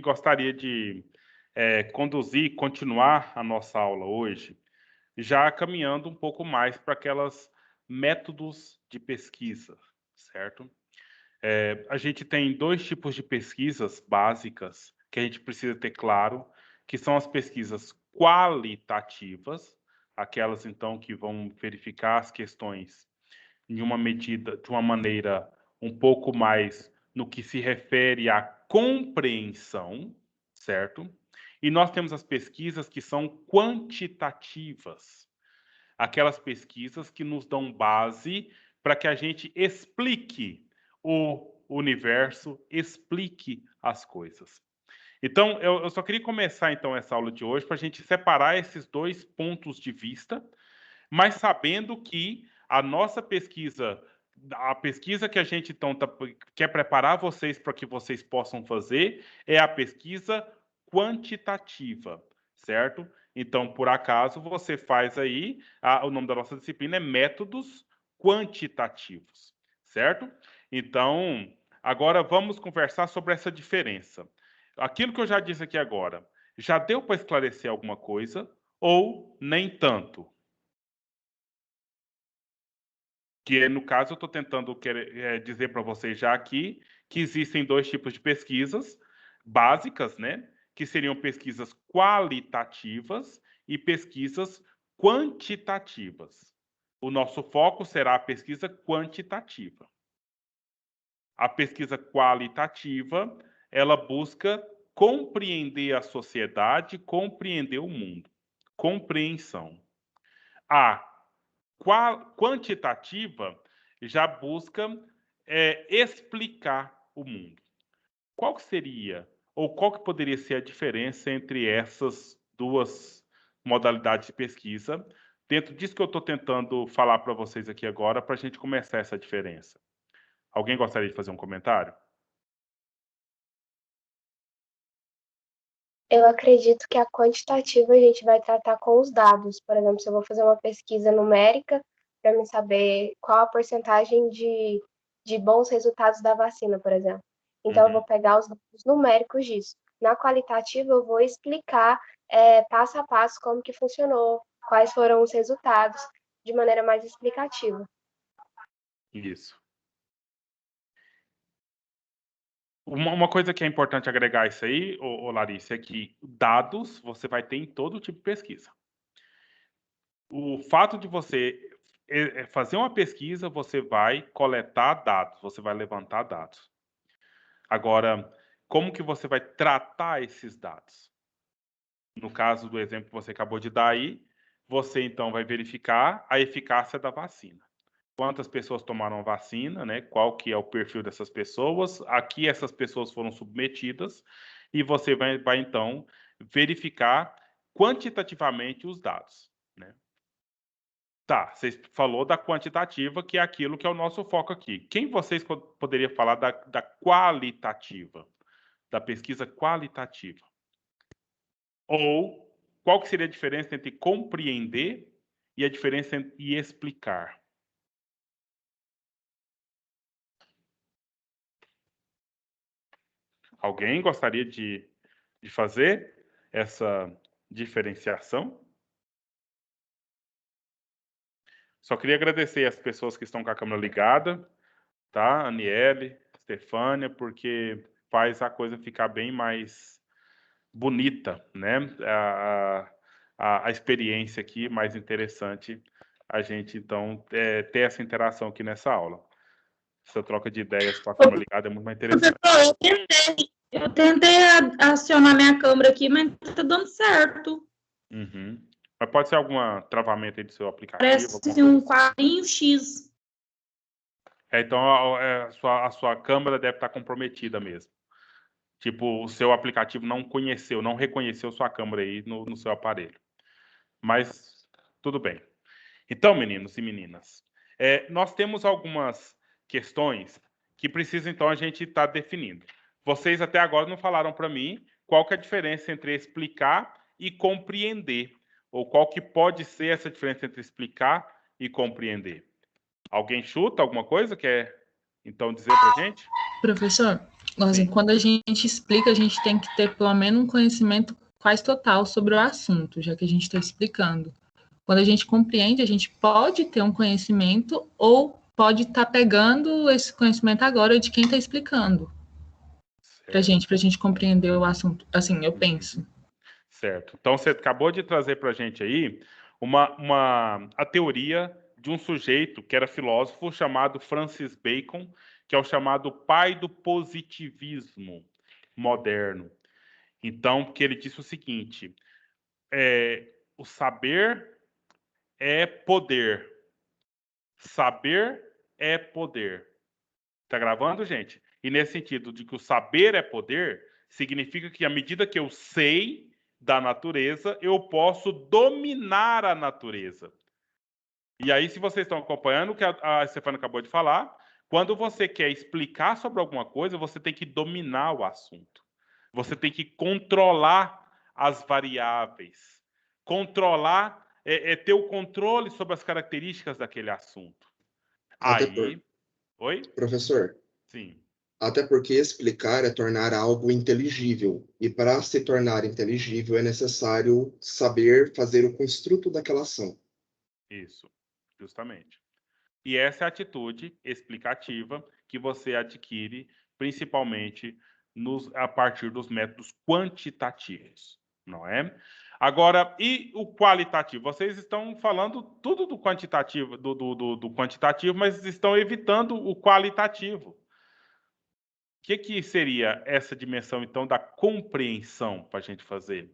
gostaria de conduzir, continuar a nossa aula hoje, já caminhando um pouco mais para aquelas métodos de pesquisa, certo? A gente tem dois tipos de pesquisas básicas que a gente precisa ter claro, que são as pesquisas qualitativas, aquelas então que vão verificar as questões em uma medida, de uma maneira um pouco mais no que se refere à compreensão, certo? E nós temos as pesquisas que são quantitativas, aquelas pesquisas que nos dão base para que a gente explique o universo, explique as coisas. Então, eu só queria começar então essa aula de hoje para a gente separar esses dois pontos de vista, mas sabendo que a nossa pesquisa, a pesquisa que a gente então quer preparar vocês para que vocês possam fazer, é a pesquisa quantitativa, certo? Então, por acaso, você faz aí, o nome da nossa disciplina é métodos quantitativos, certo? Então, agora vamos conversar sobre essa diferença. Aquilo que eu já disse aqui agora, já deu para esclarecer alguma coisa ou nem tanto? Que no caso eu estou tentando dizer para vocês já aqui que existem dois tipos de pesquisas básicas, né? Que seriam pesquisas qualitativas e pesquisas quantitativas. O nosso foco será a pesquisa quantitativa. A pesquisa qualitativa, ela busca compreender a sociedade, compreender o mundo. Compreensão. A quantitativa já busca explicar o mundo. Qual que seria, ou qual que poderia ser a diferença entre essas duas modalidades de pesquisa, dentro disso que eu estou tentando falar para vocês aqui agora, para a gente começar essa diferença? Alguém gostaria de fazer um comentário? Eu acredito que a quantitativa a gente vai tratar com os dados. Por exemplo, se eu vou fazer uma pesquisa numérica para me saber qual a porcentagem de bons resultados da vacina, por exemplo. Então, eu vou pegar os dados numéricos disso. Na qualitativa, eu vou explicar passo a passo como que funcionou, quais foram os resultados, de maneira mais explicativa. Isso. Uma coisa que é importante agregar isso aí, Larissa, é que dados você vai ter em todo tipo de pesquisa. O fato de você fazer uma pesquisa, você vai coletar dados, você vai levantar dados. Agora, como que você vai tratar esses dados? No caso do exemplo que você acabou de dar aí, você então vai verificar a eficácia da vacina. Quantas pessoas tomaram a vacina, né? Qual que é o perfil dessas pessoas, a que essas pessoas foram submetidas, e você vai então verificar quantitativamente os dados, né? Tá, você falou da quantitativa, que é aquilo que é o nosso foco aqui. Quem vocês poderia falar da qualitativa, da pesquisa qualitativa? Ou qual que seria a diferença entre compreender e a diferença entre explicar? Alguém gostaria de fazer essa diferenciação? Só queria agradecer as pessoas que estão com a câmera ligada, tá? Aniele, Stefânia, porque faz a coisa ficar bem mais bonita, né? A experiência aqui mais interessante, a gente então ter essa interação aqui nessa aula. Essa troca de ideias com a câmera ligada é muito mais interessante. Professor, eu tentei acionar minha câmera aqui, mas não tá dando certo. Uhum. Mas pode ser algum travamento aí do seu aplicativo? Parece um quadrinho X. Então a sua câmera deve estar comprometida mesmo. Tipo, o seu aplicativo não conheceu, não reconheceu sua câmera aí no seu aparelho. Mas tudo bem. Então, meninos e meninas, nós temos algumas questões que precisa então a gente estar definindo. Vocês até agora não falaram para mim qual que é a diferença entre explicar e compreender, ou qual que pode ser essa diferença entre explicar e compreender. Alguém chuta alguma coisa? Quer então dizer para a gente? Professor, Assim, Sim. quando a gente explica, a gente tem que ter pelo menos um conhecimento quase total sobre o assunto, já que a gente está explicando. Quando a gente compreende, a gente pode ter um conhecimento ou pode estar pegando esse conhecimento agora de quem está explicando para Certo. a gente compreender o assunto. Assim, eu penso. Certo. Então, você acabou de trazer para a gente aí a teoria de um sujeito que era filósofo chamado Francis Bacon, que é o chamado pai do positivismo moderno. Então, que ele disse o seguinte: o saber é poder. Saber é poder. Tá gravando, gente? E nesse sentido de que o saber é poder, significa que à medida que eu sei da natureza, eu posso dominar a natureza. E aí, se vocês estão acompanhando o que a Stefana acabou de falar, quando você quer explicar sobre alguma coisa, você tem que dominar o assunto. Você tem que controlar as variáveis. Controlar, ter o controle sobre as características daquele assunto. Até por... Aí. Oi? Professor, Sim. até porque explicar é tornar algo inteligível. E para se tornar inteligível é necessário saber fazer o construto daquela ação. Isso, justamente. E essa é a atitude explicativa que você adquire principalmente a partir dos métodos quantitativos, não é? Agora, e o qualitativo? Vocês estão falando tudo do quantitativo, do quantitativo, mas estão evitando o qualitativo. O que seria essa dimensão, então, da compreensão para a gente fazer?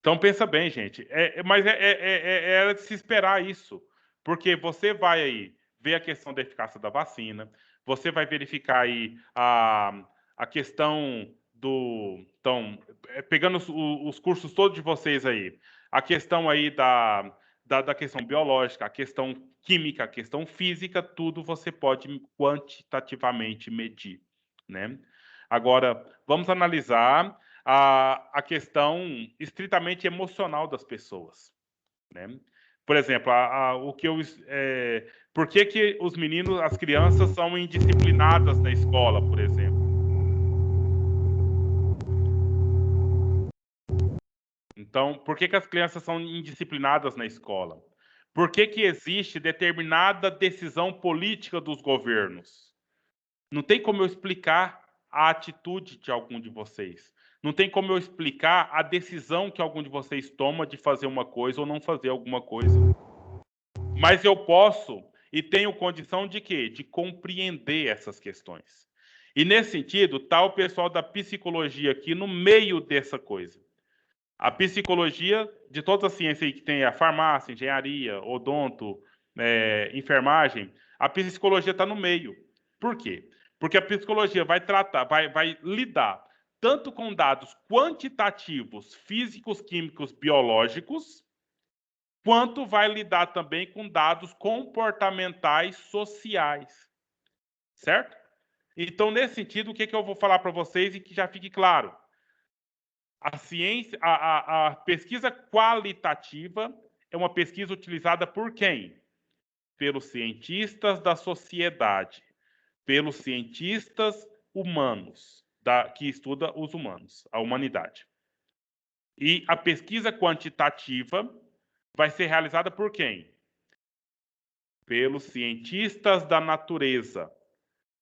Então pensa bem, gente. Mas era de se esperar isso. Porque você vai aí ver a questão da eficácia da vacina, você vai verificar aí a questão do. Então, pegando os cursos todos de vocês aí, a questão aí da questão biológica, a questão química, a questão física, tudo você pode quantitativamente medir, né? Agora, vamos analisar a questão estritamente emocional das pessoas, né? Por exemplo, o que por que os meninos, as crianças são indisciplinadas na escola, por exemplo? Então, por que as crianças são indisciplinadas na escola? Por que existe determinada decisão política dos governos? Não tem como eu explicar a atitude de algum de vocês. Não tem como eu explicar a decisão que algum de vocês toma de fazer uma coisa ou não fazer alguma coisa. Mas eu posso e tenho condição de quê? De compreender essas questões. E nesse sentido, está o pessoal da psicologia aqui no meio dessa coisa. A psicologia, de todas as ciências aí que tem a farmácia, engenharia, odonto, enfermagem, a psicologia está no meio. Por quê? Porque a psicologia vai tratar, vai lidar tanto com dados quantitativos, físicos, químicos, biológicos, quanto vai lidar também com dados comportamentais sociais. Certo? Então, nesse sentido, o que eu vou falar para vocês e que já fique claro? A ciência, a pesquisa qualitativa é uma pesquisa utilizada por quem? Pelos cientistas da sociedade, pelos cientistas humanos, que estuda os humanos, a humanidade. E a pesquisa quantitativa vai ser realizada por quem? Pelos cientistas da natureza,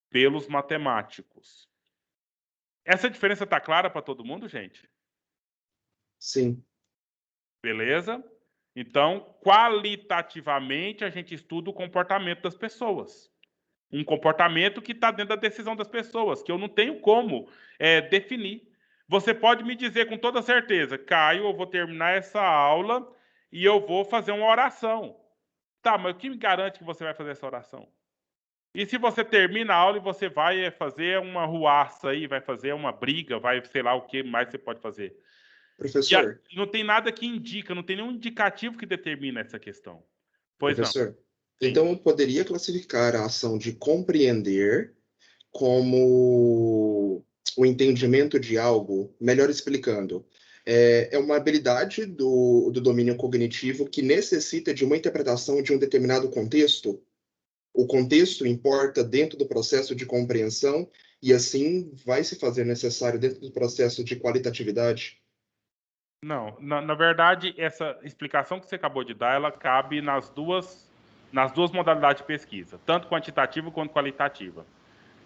pelos matemáticos. Essa diferença está clara para todo mundo, gente? Sim. Beleza? Então, qualitativamente, a gente estuda o comportamento das pessoas. Um comportamento que está dentro da decisão das pessoas, que eu não tenho como definir. Você pode me dizer com toda certeza, Caio, eu vou terminar essa aula e eu vou fazer uma oração. Tá, mas o que me garante que você vai fazer essa oração? E se você termina a aula e você vai fazer uma ruaça aí, vai fazer uma briga, vai sei lá o que mais você pode fazer? Professor, E não tem nada que indica, não tem nenhum indicativo que determina essa questão. Pois não. professor, Sim. então eu poderia classificar a ação de compreender como o entendimento de algo, melhor explicando, é uma habilidade do domínio cognitivo que necessita de uma interpretação de um determinado contexto? O contexto importa dentro do processo de compreensão e, assim, vai se fazer necessário dentro do processo de qualitatividade? Não, na verdade, essa explicação que você acabou de dar, ela cabe nas duas modalidades de pesquisa, tanto quantitativa quanto qualitativa.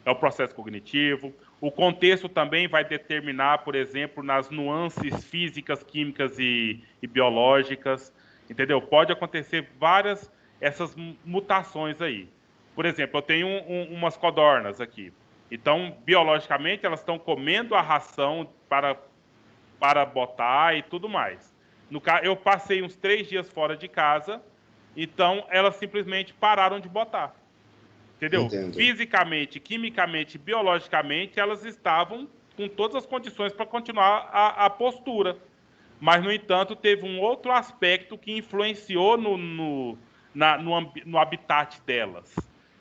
É o processo cognitivo. O contexto também vai determinar, por exemplo, nas nuances físicas, químicas e biológicas, entendeu? Pode acontecer várias essas mutações aí. Por exemplo, eu tenho umas codornas aqui. Então, biologicamente, elas estão comendo a ração para botar e tudo mais. Eu passei uns 3 dias fora de casa, então elas simplesmente pararam de botar. Entendeu? Entendo. Fisicamente, quimicamente, biologicamente, elas estavam com todas as condições para continuar a postura. Mas, no entanto, teve um outro aspecto que influenciou no habitat delas.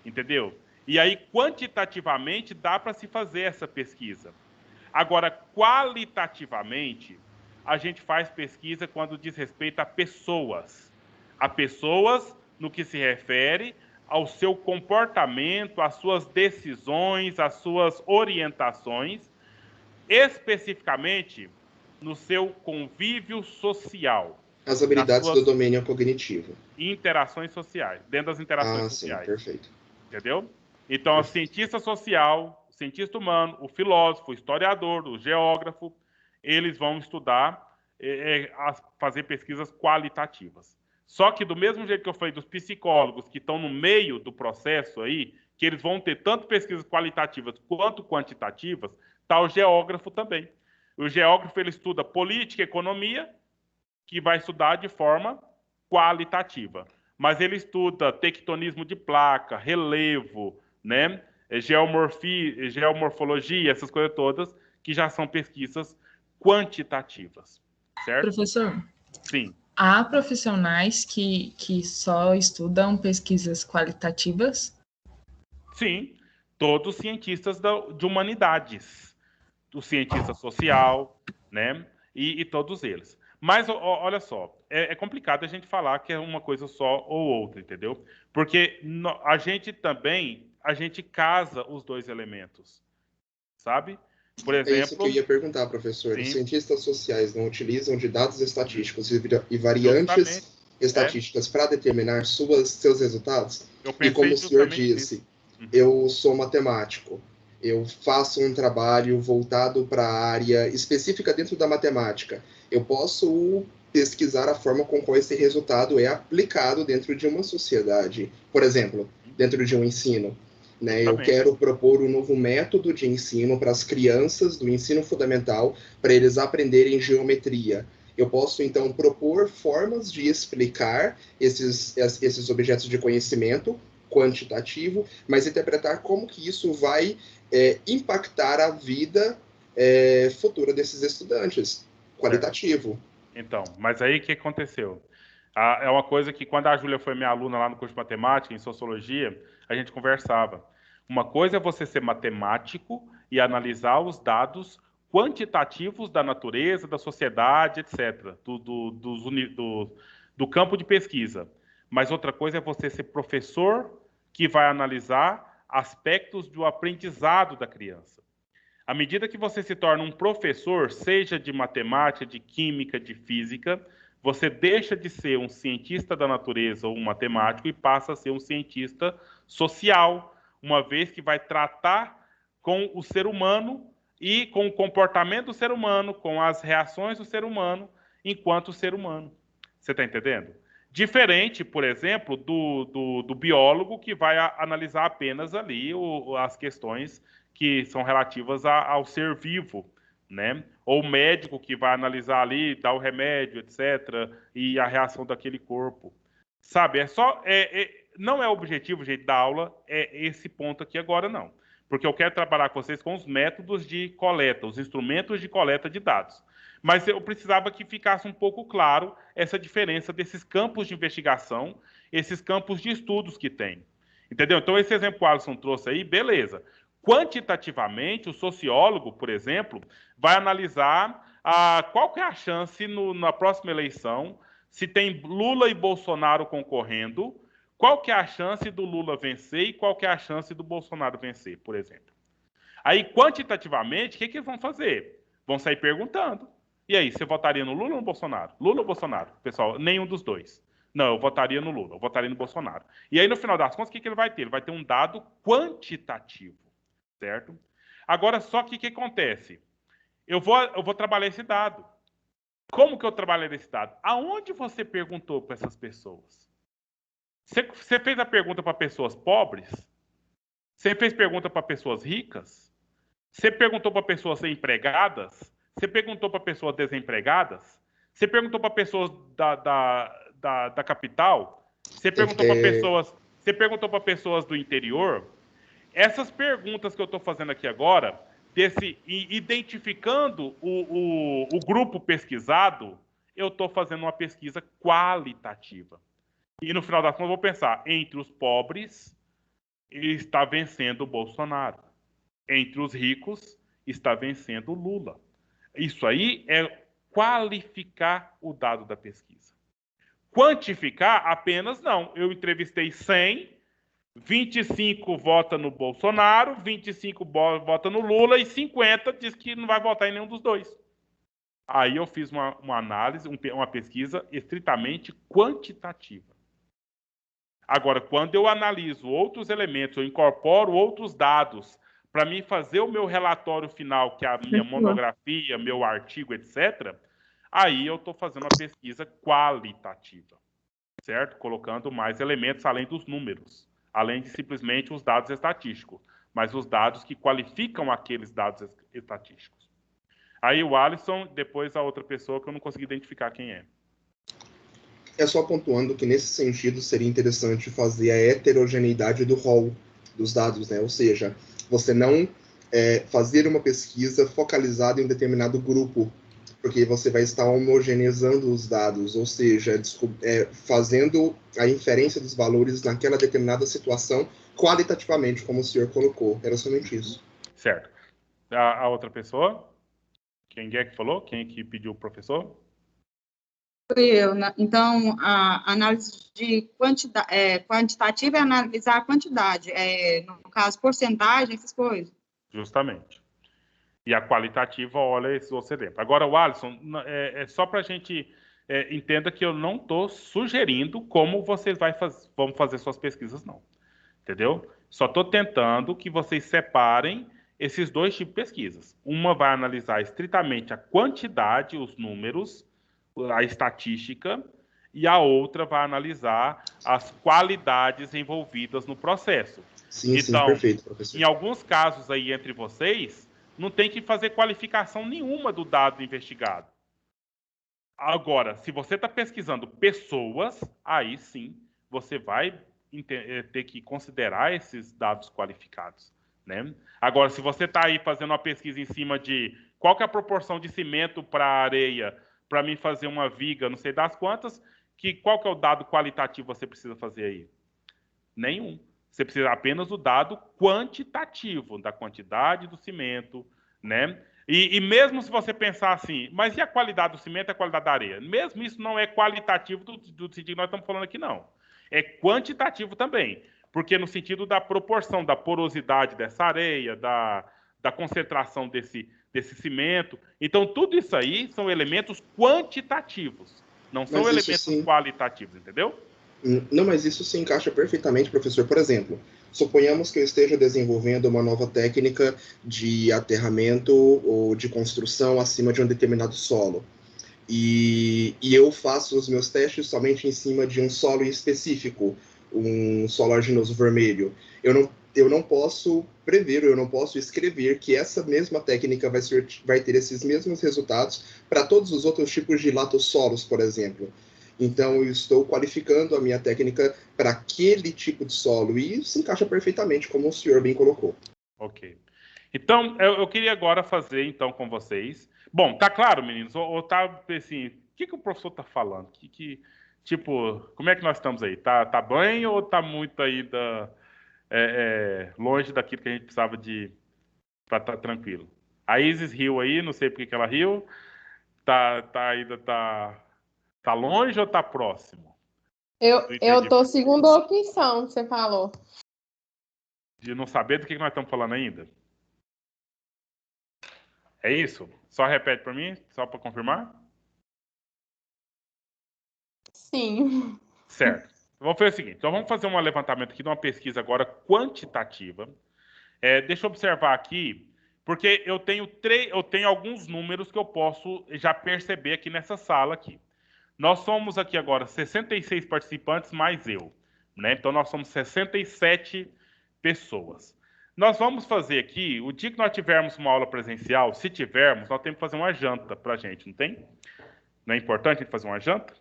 Entendeu? E aí, quantitativamente, dá para se fazer essa pesquisa. Agora, qualitativamente, a gente faz pesquisa quando diz respeito a pessoas. A pessoas no que se refere ao seu comportamento, às suas decisões, às suas orientações, especificamente no seu convívio social. As habilidades do domínio cognitivo. Interações sociais, dentro das interações sociais. Sim, perfeito. Entendeu? Então, o cientista social, o cientista humano, o filósofo, o historiador, o geógrafo, eles vão estudar, fazer pesquisas qualitativas. Só que do mesmo jeito que eu falei dos psicólogos que estão no meio do processo aí, que eles vão ter tanto pesquisas qualitativas quanto quantitativas, está o geógrafo também. O geógrafo ele estuda política e economia, que vai estudar de forma qualitativa. Mas ele estuda tectonismo de placa, relevo, né? Geomorfologia, essas coisas todas, que já são pesquisas quantitativas. Certo? Professor? Sim. Há profissionais que só estudam pesquisas qualitativas? Sim, todos cientistas de humanidades, o cientista social, né? E todos eles. Mas olha só, é complicado a gente falar que é uma coisa só ou outra, entendeu? Porque a gente casa os dois elementos, sabe? Por exemplo... É isso que eu ia perguntar, professor. Sim. Os cientistas sociais não utilizam de dados estatísticos e variantes estatísticas para determinar seus resultados? E como o senhor disse, eu sou matemático, eu faço um trabalho voltado para a área específica dentro da matemática. Eu posso pesquisar a forma com qual esse resultado é aplicado dentro de uma sociedade. Por exemplo, dentro de um ensino. Né? Eu quero propor um novo método de ensino para as crianças do ensino fundamental, para eles aprenderem geometria. Eu posso, então, propor formas de explicar esses objetos de conhecimento quantitativo, mas interpretar como que isso vai impactar a vida futura desses estudantes, qualitativo. Então, mas aí o que aconteceu? É uma coisa que quando a Júlia foi minha aluna lá no curso de matemática, em sociologia, a gente conversava. Uma coisa é você ser matemático e analisar os dados quantitativos da natureza, da sociedade, etc., do campo de pesquisa. Mas outra coisa é você ser professor que vai analisar aspectos do aprendizado da criança. À medida que você se torna um professor, seja de matemática, de química, de física, você deixa de ser um cientista da natureza ou um matemático e passa a ser um cientista social, uma vez que vai tratar com o ser humano e com o comportamento do ser humano, com as reações do ser humano, enquanto ser humano. Você está entendendo? Diferente, por exemplo, do biólogo que vai analisar apenas ali as questões que são relativas ao ser vivo, né? Ou o médico que vai analisar ali, dar o remédio, etc., e a reação daquele corpo. Sabe, não é o objetivo, gente, da aula, é esse ponto aqui agora, não. Porque eu quero trabalhar com vocês com os métodos de coleta, os instrumentos de coleta de dados. Mas eu precisava que ficasse um pouco claro essa diferença desses campos de investigação, esses campos de estudos que tem. Entendeu? Então, esse exemplo que o Alisson trouxe aí, beleza. Quantitativamente, o sociólogo, por exemplo, vai analisar qual que é a chance na próxima eleição, se tem Lula e Bolsonaro concorrendo, qual que é a chance do Lula vencer e qual que é a chance do Bolsonaro vencer, por exemplo. Aí, quantitativamente, o que eles vão fazer? Vão sair perguntando. E aí, você votaria no Lula ou no Bolsonaro? Lula ou Bolsonaro? Pessoal, nenhum dos dois. Não, eu votaria no Lula, eu votaria no Bolsonaro. E aí, no final das contas, o que ele vai ter? Ele vai ter um dado quantitativo, certo? Agora, só que o que acontece? Eu vou trabalhar esse dado. Como que eu trabalhei esse dado? Aonde você perguntou para essas pessoas? Você fez a pergunta para pessoas pobres? Você fez pergunta para pessoas ricas? Você perguntou para pessoas empregadas? Você perguntou para pessoas desempregadas? Você perguntou para pessoas da capital? Você perguntou para pessoas do interior? Essas perguntas que eu estou fazendo aqui agora, identificando o grupo pesquisado, eu estou fazendo uma pesquisa qualitativa. E no final das contas, eu vou pensar, entre os pobres, está vencendo o Bolsonaro. Entre os ricos, está vencendo o Lula. Isso aí é qualificar o dado da pesquisa. Quantificar apenas não. Eu entrevistei 100, 25 vota no Bolsonaro, 25 vota no Lula e 50 diz que não vai votar em nenhum dos dois. Aí eu fiz uma análise, uma pesquisa estritamente quantitativa. Agora, quando eu analiso outros elementos, eu incorporo outros dados para mim fazer o meu relatório final, que é a minha monografia, meu artigo, etc., aí eu estou fazendo uma pesquisa qualitativa, certo? Colocando mais elementos além dos números, além de simplesmente os dados estatísticos, mas os dados que qualificam aqueles dados estatísticos. Aí o Alisson, depois a outra pessoa que eu não consegui identificar quem é. É só pontuando que, nesse sentido, seria interessante fazer a heterogeneidade do rol dos dados, né? Ou seja, você não fazer uma pesquisa focalizada em um determinado grupo, porque você vai estar homogeneizando os dados, ou seja, fazendo a inferência dos valores naquela determinada situação qualitativamente, como o senhor colocou. Era somente isso. Certo. A outra pessoa? Quem é que falou? Quem é que pediu o professor? Eu. Então, a análise de quantitativa é analisar a quantidade, no caso, porcentagem, essas coisas. Justamente. E a qualitativa olha esses outros exemplos. Agora, o Alisson, só para a gente entenda que eu não estou sugerindo como vocês vão fazer suas pesquisas, não. Entendeu? Só estou tentando que vocês separem esses dois tipos de pesquisas. Uma vai analisar estritamente a quantidade, os números, a estatística, e a outra vai analisar as qualidades envolvidas no processo. Sim, então, perfeito, professor. Em alguns casos aí entre vocês, não tem que fazer qualificação nenhuma do dado investigado. Agora, se você está pesquisando pessoas, aí sim você vai ter que considerar esses dados qualificados, né? Agora, se você está aí fazendo uma pesquisa em cima de qual que é a proporção de cimento para areia para mim fazer uma viga, não sei das quantas, qual que é o dado qualitativo que você precisa fazer aí? Nenhum. Você precisa apenas do dado quantitativo, da quantidade do cimento, né? E mesmo se você pensar assim, mas e a qualidade do cimento e a qualidade da areia? Mesmo isso não é qualitativo do sentido que nós estamos falando aqui, não. É quantitativo também, porque no sentido da proporção, da porosidade dessa areia, da concentração desse cimento. Então, tudo isso aí são elementos quantitativos, não são elementos qualitativos, entendeu? Não, mas isso se encaixa perfeitamente, professor. Por exemplo, suponhamos que eu esteja desenvolvendo uma nova técnica de aterramento ou de construção acima de um determinado solo. E eu faço os meus testes somente em cima de um solo específico, um solo arginoso vermelho. Eu não posso prever, eu não posso escrever que essa mesma técnica vai ter esses mesmos resultados para todos os outros tipos de latossolos, por exemplo. Então, eu estou qualificando a minha técnica para aquele tipo de solo. E isso se encaixa perfeitamente, como o senhor bem colocou. Ok. Então, eu queria agora fazer, então, com vocês... Bom, tá claro, meninos? Ou tá, assim... O que o professor tá falando? Tipo, como é que nós estamos aí? Tá bem ou tá muito aí longe daquilo que a gente precisava para estar tranquilo? A Isis riu aí, não sei por que ela riu. Tá longe ou tá próximo? Eu tô segundo a opção que você falou. De não saber do que nós estamos falando ainda? É isso? Só repete para mim, só para confirmar? Sim. Certo. Vamos fazer o seguinte. Então, vamos fazer um levantamento aqui de uma pesquisa agora quantitativa. Deixa eu observar aqui, porque eu tenho alguns números que eu posso já perceber aqui nessa sala aqui. Nós somos aqui agora 66 participantes mais eu, né? Então nós somos 67 pessoas. Nós vamos fazer aqui, o dia que nós tivermos uma aula presencial, se tivermos, nós temos que fazer uma janta pra gente, não tem? Não é importante a gente fazer uma janta?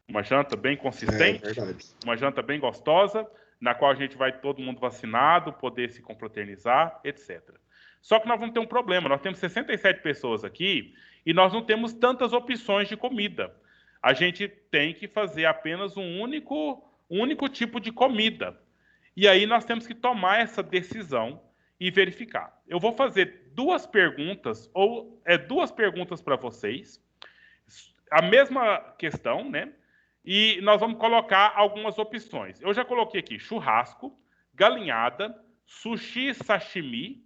Uma janta bem consistente, uma janta bem gostosa, na qual a gente vai todo mundo vacinado, poder se confraternizar, etc. Só que nós vamos ter um problema, nós temos 67 pessoas aqui e nós não temos tantas opções de comida. A gente tem que fazer apenas um único tipo de comida. E aí nós temos que tomar essa decisão e verificar. Eu vou fazer duas perguntas para vocês, a mesma questão, né? E nós vamos colocar algumas opções. Eu já coloquei aqui churrasco, galinhada, sushi, sashimi.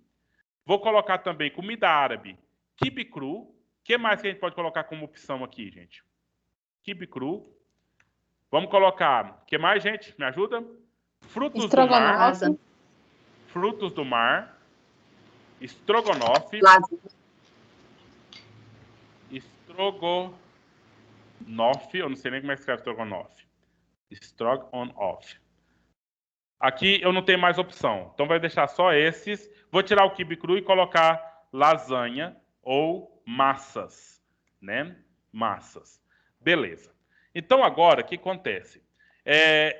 Vou colocar também comida árabe, quibe cru. O que mais que a gente pode colocar como opção aqui, gente? Quibe cru. Vamos colocar... O que mais, gente? Me ajuda? Frutos do mar. Frutos do mar. Estrogonofe. Estrogonofe. Eu não sei nem como é que escreve estrogonofe. Strogonoff. Aqui eu não tenho mais opção. Então vai deixar só esses. Vou tirar o quibe cru e colocar lasanha ou massas, né? Massas. Beleza. Então agora, o que acontece?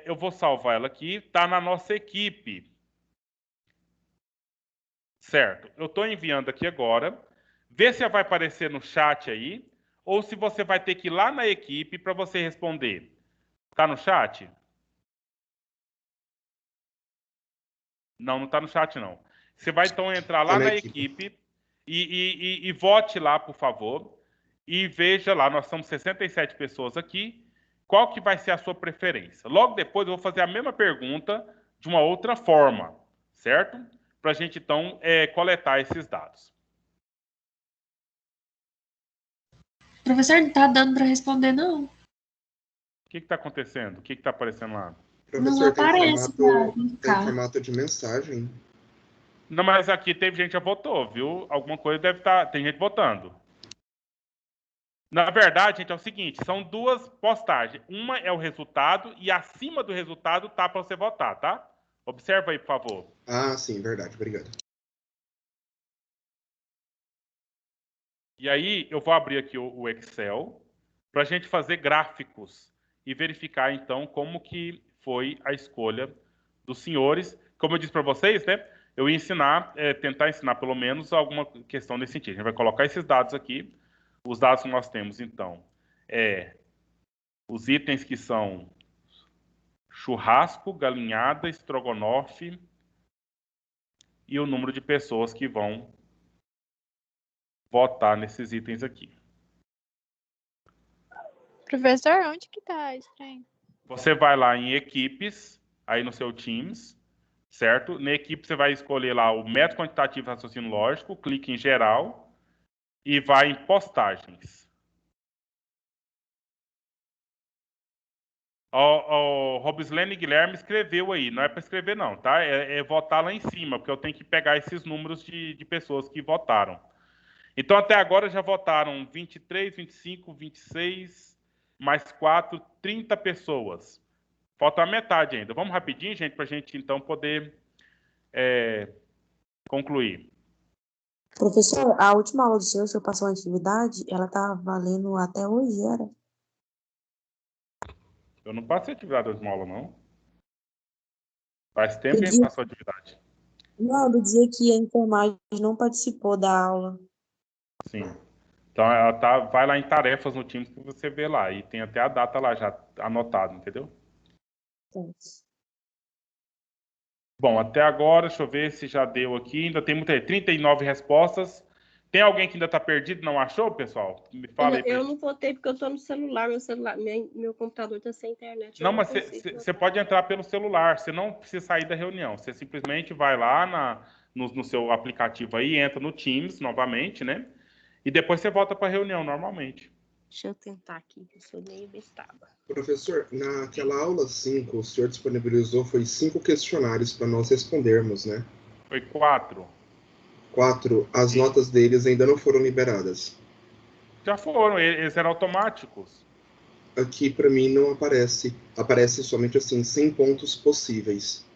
Eu vou salvar ela aqui. Está na nossa equipe. Certo. Eu estou enviando aqui agora. Vê se vai aparecer no chat aí. Ou se você vai ter que ir lá na equipe para você responder. Está no chat? Não está no chat, não. Você vai, então, entrar lá na equipe e vote lá, por favor. E veja lá, nós somos 67 pessoas aqui. Qual que vai ser a sua preferência? Logo depois, eu vou fazer a mesma pergunta de uma outra forma, certo? Para a gente, então, coletar esses dados. Professor, não está dando para responder, não. O que está acontecendo? O que está aparecendo lá? Professor, não aparece. Tem formato de mensagem. Não, mas aqui teve gente que já votou, viu? Alguma coisa deve estar... Tem gente votando. Na verdade, gente, é o seguinte, são duas postagens. Uma é o resultado e acima do resultado tá para você votar, tá? Observa aí, por favor. Ah, sim, verdade. Obrigado. E aí, eu vou abrir aqui o Excel para a gente fazer gráficos e verificar, então, como que foi a escolha dos senhores. Como eu disse para vocês, né? Eu ia ensinar, tentar ensinar pelo menos alguma questão nesse sentido. A gente vai colocar esses dados aqui. Os dados que nós temos, então, os itens que são churrasco, galinhada, estrogonofe e o número de pessoas que vão votar nesses itens aqui. Professor, onde que tá esse trem? Você vai lá em equipes, aí no seu Teams, certo? Na equipe você vai escolher lá o método quantitativo de raciocínio lógico, clique em geral e vai em postagens. O Robislene Guilherme escreveu aí, não é para escrever não, tá? É votar lá em cima, porque eu tenho que pegar esses números de pessoas que votaram. Então, até agora já votaram 23, 25, 26, mais 4, 30 pessoas. Falta a metade ainda. Vamos rapidinho, gente, para a gente, então, poder concluir. Professor, a última aula do senhor passou uma atividade, ela tá valendo até hoje, era? Eu não passei atividade da última aula, não. Faz tempo que a gente passou atividade. Não, do dia que a enfermagem não participou da aula. Sim. Então, ela vai lá em tarefas no Teams que você vê lá. E tem até a data lá já anotada, entendeu? Sim. Bom, até agora, deixa eu ver se já deu aqui. Ainda tem 39 respostas. Tem alguém que ainda está perdido, não achou, pessoal? Me fala aí. Eu não votei porque eu estou no celular. Meu computador está sem internet. Não, mas você pode entrar pelo celular. Você não precisa sair da reunião. Você simplesmente vai lá no seu aplicativo aí, entra no Teams novamente, né? E depois você volta para a reunião normalmente. Deixa eu tentar aqui, que eu sou meio bestaba. Professor, naquela aula 5, o senhor disponibilizou 5 questionários para nós respondermos, né? Foi 4. 4. As notas deles ainda não foram liberadas. Já foram, eles eram automáticos. Aqui para mim não aparece. Aparece somente assim, 100 pontos possíveis.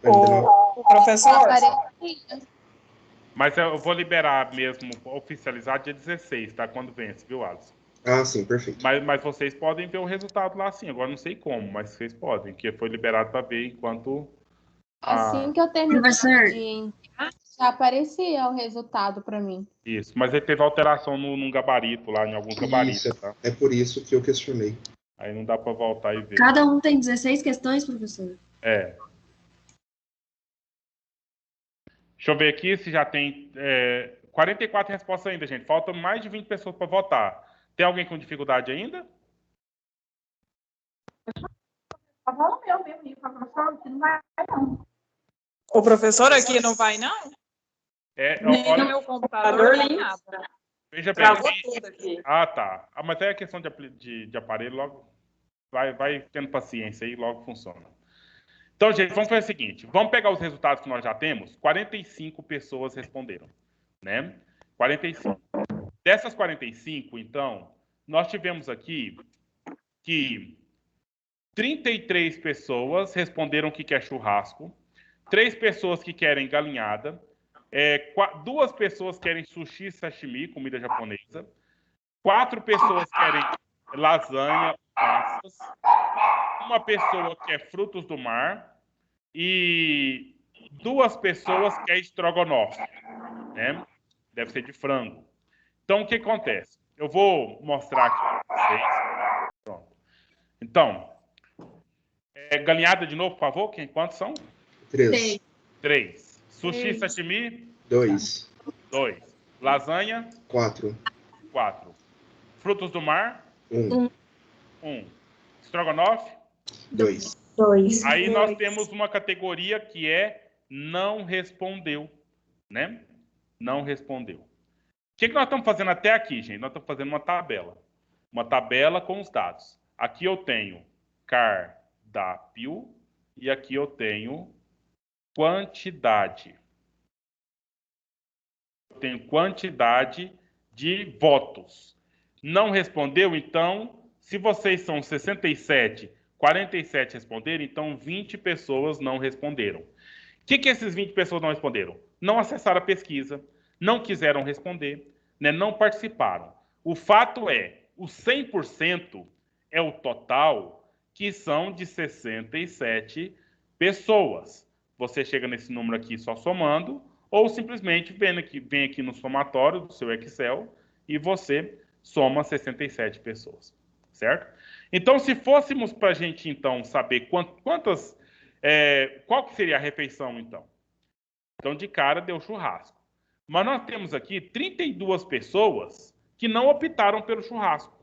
Professor? Mas eu vou liberar mesmo, oficializar dia 16, tá? Quando vence, viu, Alisson? Ah, sim, perfeito. Mas vocês podem ver o resultado lá sim. Agora não sei como, mas vocês podem, que foi liberado para ver enquanto... Assim que eu terminar de entrar, já aparecia o resultado para mim. Isso, mas ele teve alteração no gabarito lá, em alguns gabaritos, tá? É por isso que eu questionei. Aí não dá para voltar e ver. Cada um tem 16 questões, professor? É. Deixa eu ver aqui se já tem 44 respostas ainda, gente. Faltam mais de 20 pessoas para votar. Tem alguém com dificuldade ainda? O professor aqui não vai, não? Nem olha, no meu computador, nem nada. Veja bem. Tudo aqui. Ah, tá. Mas é questão de aparelho, logo vai tendo paciência aí, logo funciona. Então, gente, vamos fazer o seguinte. Vamos pegar os resultados que nós já temos. 45 pessoas responderam, né? 45. Dessas 45, então, nós tivemos aqui que 33 pessoas responderam que quer churrasco, 3 pessoas que querem galinhada, 2 pessoas querem sushi, sashimi, comida japonesa, 4 pessoas querem lasanha, massas, 1 pessoa quer frutos do mar e 2 pessoas querem estrogonofe, né? Deve ser de frango. Então, o que acontece? Eu vou mostrar aqui para vocês. Pronto. Então, galinhada de novo, por favor. Quantos são? 3. 3. Sushi, sashimi? 2. 2. Lasanha? 4. 4. Frutos do mar? 1. 1. Estrogonofe? 2. 2. Aí nós temos uma categoria que é não respondeu, né? Não respondeu. O que nós estamos fazendo até aqui, gente? Nós estamos fazendo uma tabela. Uma tabela com os dados. Aqui eu tenho cardápio e aqui eu tenho quantidade. Eu tenho quantidade de votos. Não respondeu, então, se vocês são 67, 47 responderam, então 20 pessoas não responderam. O que esses 20 pessoas não responderam? Não acessaram a pesquisa, não quiseram responder, né, não participaram. O fato é, o 100% é o total, que são de 67 pessoas. Você chega nesse número aqui só somando, ou simplesmente vem aqui no somatório do seu Excel e você soma 67 pessoas, certo? Então, se fôssemos para a gente, então, saber quantas... qual que seria a refeição, então? Então, de cara, deu churrasco. Mas nós temos aqui 32 pessoas que não optaram pelo churrasco.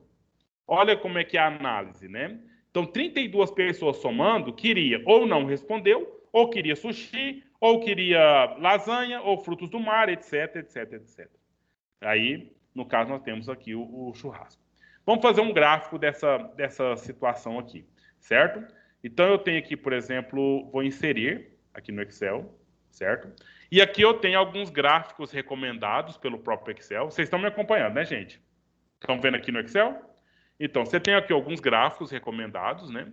Olha como é que é a análise, né? Então, 32 pessoas somando, queria ou não respondeu, ou queria sushi, ou queria lasanha, ou frutos do mar, etc, etc, etc. Aí, no caso, nós temos aqui o churrasco. Vamos fazer um gráfico dessa situação aqui, certo? Então, eu tenho aqui, por exemplo, vou inserir aqui no Excel, certo? E aqui eu tenho alguns gráficos recomendados pelo próprio Excel. Vocês estão me acompanhando, né, gente? Estão vendo aqui no Excel? Então, você tem aqui alguns gráficos recomendados, né?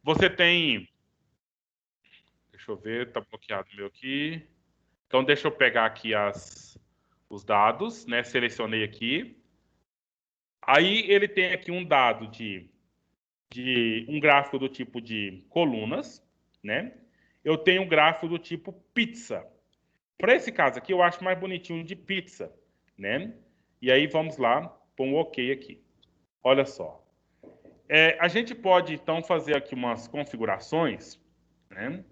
Você tem... Deixa eu ver, está bloqueado o meu aqui. Então, deixa eu pegar aqui os dados, né? Selecionei aqui. Aí, ele tem aqui um dado de um gráfico do tipo de colunas, né? Eu tenho um gráfico do tipo pizza. Para esse caso aqui, eu acho mais bonitinho de pizza, né? E aí, vamos lá, pôr um OK aqui. Olha só. A gente pode, então, fazer aqui umas configurações, né?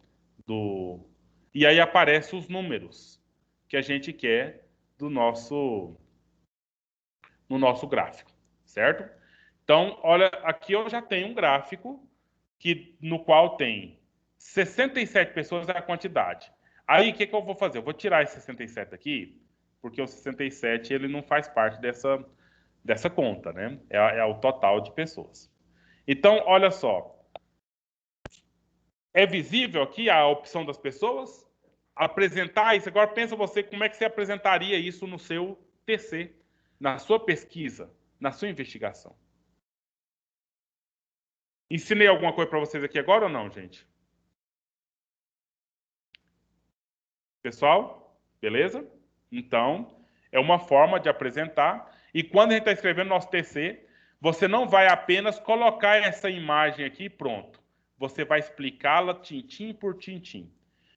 E aí aparecem os números que a gente quer no nosso gráfico, certo? Então, olha, aqui eu já tenho um gráfico no qual tem 67 pessoas é a quantidade. Aí, o que eu vou fazer? Eu vou tirar esse 67 aqui, porque o 67 ele não faz parte dessa conta, né? É o total de pessoas. Então, olha só. É visível aqui a opção das pessoas? Apresentar isso. Agora pensa você, como é que você apresentaria isso no seu TC, na sua pesquisa, na sua investigação? Ensinei alguma coisa para vocês aqui agora ou não, gente? Pessoal, beleza? Então, é uma forma de apresentar. E quando a gente está escrevendo nosso TC, você não vai apenas colocar essa imagem aqui e pronto. Você vai explicá-la tintim por tintim.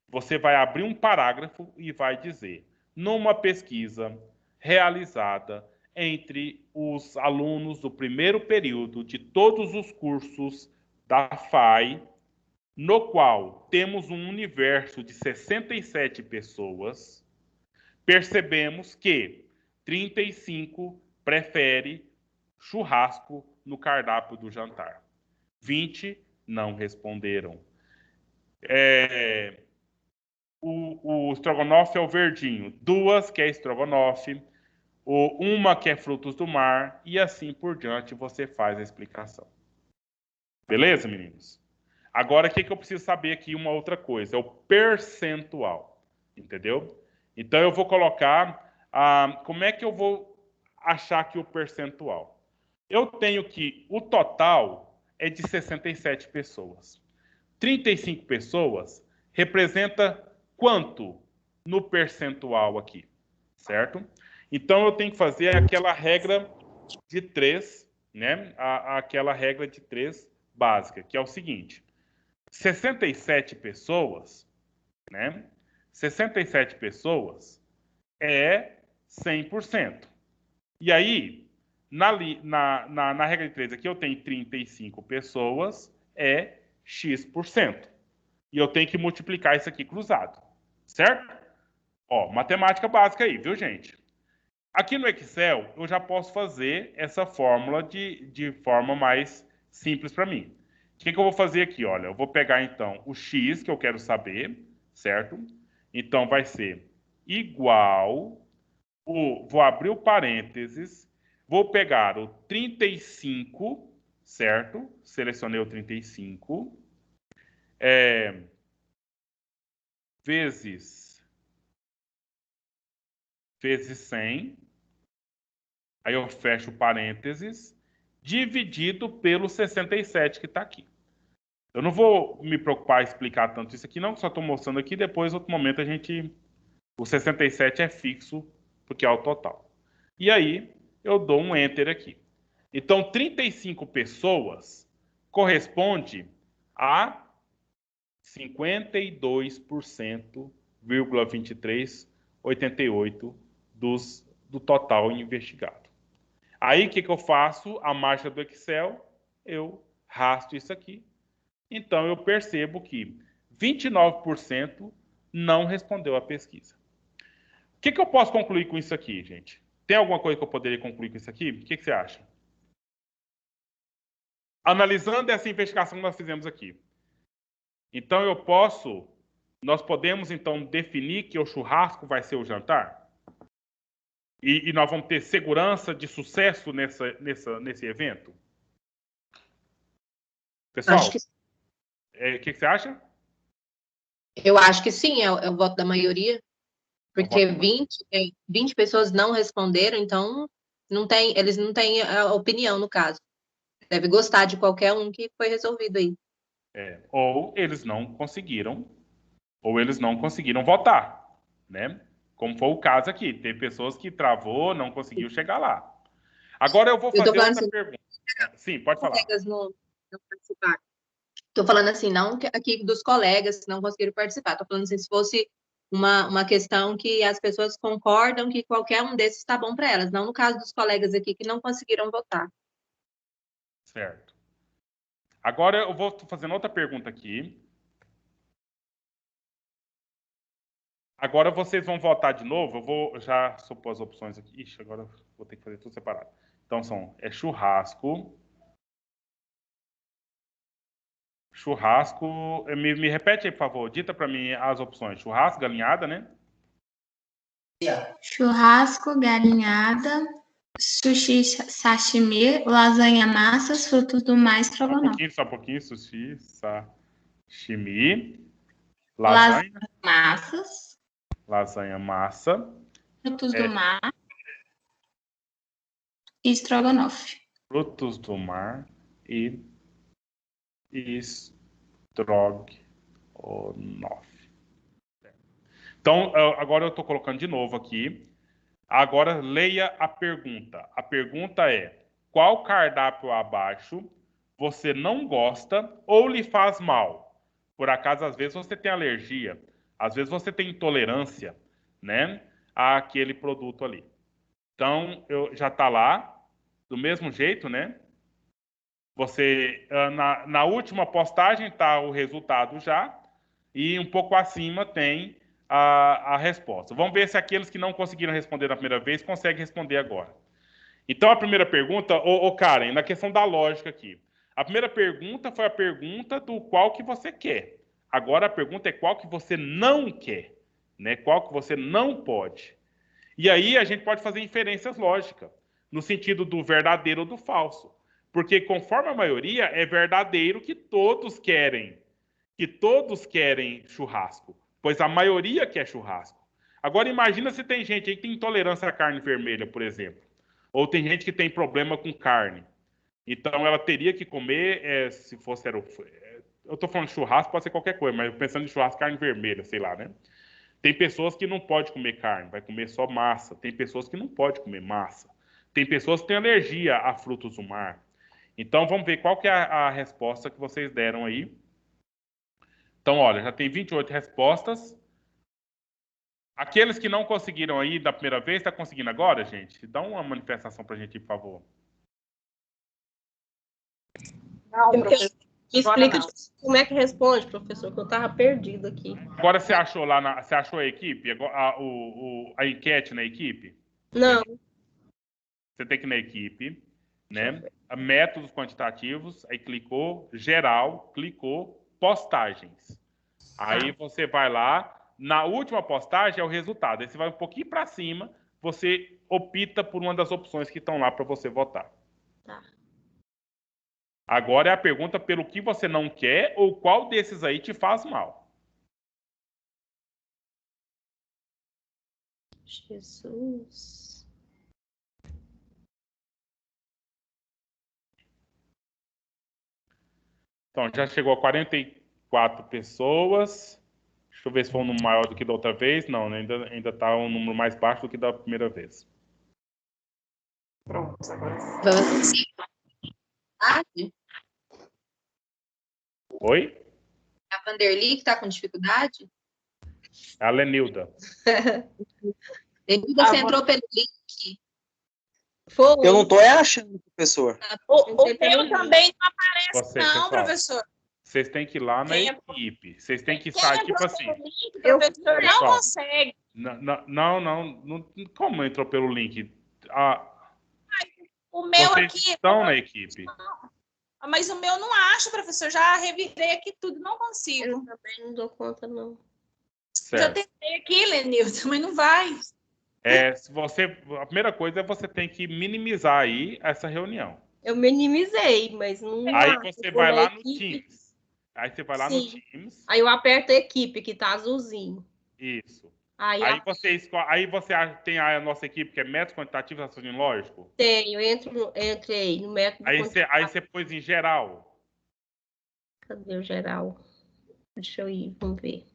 Você vai abrir um parágrafo e vai dizer: numa pesquisa realizada entre os alunos do primeiro período de todos os cursos da FAI, no qual temos um universo de 67 pessoas, percebemos que 35 prefere churrasco no cardápio do jantar. 20 não responderam. O estrogonofe é o verdinho. 2 quer estrogonofe. Uma quer frutos do mar. E assim por diante você faz a explicação. Beleza, meninos? Agora, o que eu preciso saber aqui? Uma outra coisa. É o percentual. Entendeu? Então, eu vou colocar... como é que eu vou achar aqui o percentual? Eu tenho que o total é de 67 pessoas. 35 pessoas representa quanto no percentual aqui, certo? Então, eu tenho que fazer aquela regra de 3, né? Aquela regra de 3 básica, que é o seguinte: 67 pessoas, né? 67 pessoas é 100%. E aí, na regra de 3 aqui, eu tenho 35 pessoas, é X%. E eu tenho que multiplicar isso aqui cruzado. Certo? Ó, matemática básica aí, viu, gente? Aqui no Excel, eu já posso fazer essa fórmula de forma mais simples para mim. O que eu vou fazer aqui? Olha, eu vou pegar, então, o X, que eu quero saber, certo? Então, vai ser igual... Vou abrir o parênteses, vou pegar o 35, certo? Selecionei o 35, vezes 100, aí eu fecho o parênteses, dividido pelo 67 que está aqui. Eu não vou me preocupar em explicar tanto isso aqui, não, só estou mostrando aqui, depois, outro momento, o 67 é fixo, porque é o total. E aí, eu dou um Enter aqui. Então, 35 pessoas corresponde a 52,2388 do total investigado. Aí, o que eu faço? A mágica do Excel, eu rastro isso aqui. Então, eu percebo que 29% não respondeu à pesquisa. O que eu posso concluir com isso aqui, gente? Tem alguma coisa que eu poderia concluir com isso aqui? O que você acha? Analisando essa investigação que nós fizemos aqui. Então, nós podemos, então, definir que o churrasco vai ser o jantar? E nós vamos ter segurança de sucesso nesse evento? Pessoal, acho que... o que você acha? Eu acho que sim, é o voto da maioria. Porque 20 pessoas não responderam, então eles não têm a opinião no caso. Deve gostar de qualquer um que foi resolvido aí. Ou eles não conseguiram votar, né? Como foi o caso aqui. Tem pessoas que travou, não conseguiu chegar lá. Agora eu vou fazer outra pergunta. Sim, pode falar. Colegas não participaram. Estou falando assim, não aqui dos colegas que não conseguiram participar. Estou falando assim, se fosse uma questão que as pessoas concordam que qualquer um desses está bom para elas, não no caso dos colegas aqui que não conseguiram votar. Certo. Agora eu vou fazendo outra pergunta aqui. Agora vocês vão votar de novo. Eu vou já supor as opções aqui. Ixi, agora vou ter que fazer tudo separado. Então churrasco. Churrasco. Me repete aí, por favor. Dita para mim as opções. Churrasco, galinhada, né? Churrasco, galinhada, sushi, sashimi, lasanha, massas, frutos do mar, estrogonofe. Só um pouquinho. Sushi, sashimi, lasanha, massas, lasanha, massa, frutos do mar e estrogonofe. Frutos do mar e estrogonofe. Então, agora eu estou colocando de novo aqui. Agora, leia a pergunta. A pergunta é: qual cardápio abaixo você não gosta ou lhe faz mal? Por acaso, às vezes, você tem alergia. Às vezes, você tem intolerância, né, àquele produto ali. Então, já está lá, do mesmo jeito, né? Você, na última postagem está o resultado já. E um pouco acima tem a resposta. Vamos ver se aqueles que não conseguiram responder na primeira vez conseguem responder agora. Então, a primeira pergunta, Karen, na questão da lógica aqui. A primeira pergunta foi a pergunta do qual que você quer. Agora a pergunta é qual que você não quer, né? Qual que você não pode. E aí a gente pode fazer inferências lógicas, no sentido do verdadeiro ou do falso. Porque conforme a maioria, é verdadeiro que todos querem churrasco, pois a maioria quer churrasco. Agora imagina se tem gente aí que tem intolerância à carne vermelha, por exemplo. Ou tem gente que tem problema com carne. Então ela teria que comer, se fosse... eu estou falando de churrasco, pode ser qualquer coisa, mas pensando em churrasco, carne vermelha, sei lá, né? Tem pessoas que não podem comer carne, vai comer só massa. Tem pessoas que não podem comer massa. Tem pessoas que têm alergia a frutos do mar. Então vamos ver qual que é a resposta que vocês deram aí. Então, olha, já tem 28 respostas. Aqueles que não conseguiram aí da primeira vez, está conseguindo agora, gente? Dá uma manifestação para a gente, por favor. Não, professor. Explica como é que responde, professor, que eu estava perdido aqui. Agora você achou você achou a equipe? A enquete na equipe? Não. Você tem que ir na equipe, né? Métodos quantitativos, aí clicou, geral, clicou, postagens. Aí você vai lá, na última postagem é o resultado. Aí você vai um pouquinho para cima, você opta por uma das opções que estão lá para você votar. Tá. Agora é a pergunta pelo que você não quer ou qual desses aí te faz mal. Jesus. Então, já chegou a 44 pessoas. Deixa eu ver se foi um número maior do que da outra vez. Não, né? Ainda está um número mais baixo do que da primeira vez. Pronto, agora. Oi? A Vanderly que está com dificuldade? A Lenilda. Lenilda, você entrou pelo link? Foi. Eu não estou achando, professor. O meu também não aparece, pessoal, professor. Vocês têm que ir lá na equipe. Vocês têm que estar, tipo assim... O professor não consegue. Não. Como entrou pelo link? O meu vocês aqui... estão na equipe. Mas o meu não acho, professor. Já revirei aqui tudo, não consigo. Eu também não dou conta, não. Certo. Já tentei aqui, Lenilton, mas não vai. A primeira coisa é você tem que minimizar aí essa reunião. Eu minimizei, mas não... Aí você vai lá no Teams. Aí você vai lá no Teams. Aí eu aperto a equipe, que tá azulzinho. Isso. Aí você tem a nossa equipe, que é método quantitativo e raciocínio lógico? Tenho, entrei no método quantitativo. Aí você pôs em geral. Cadê o geral? Deixa eu ir, vamos ver.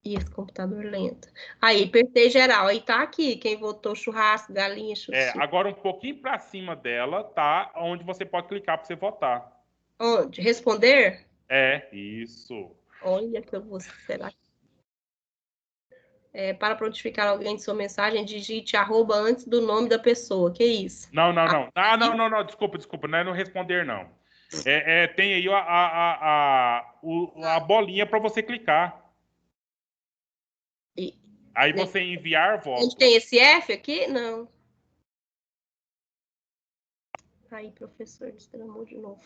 E esse computador lento. Aí, apertei geral. Aí tá aqui, quem votou churrasco, galinha, chuchu. Agora um pouquinho para cima dela tá onde você pode clicar para você votar. Onde? Responder? Isso. Olha que eu vou... Será que... para prontificar alguém de sua mensagem, digite @ antes do nome da pessoa. Que isso? Não. Não. Desculpa. Não é no responder, não. Tem aí a bolinha para você clicar. Aí você enviar voto. Onde tem esse F aqui? Não. Aí, professor, destramou de novo.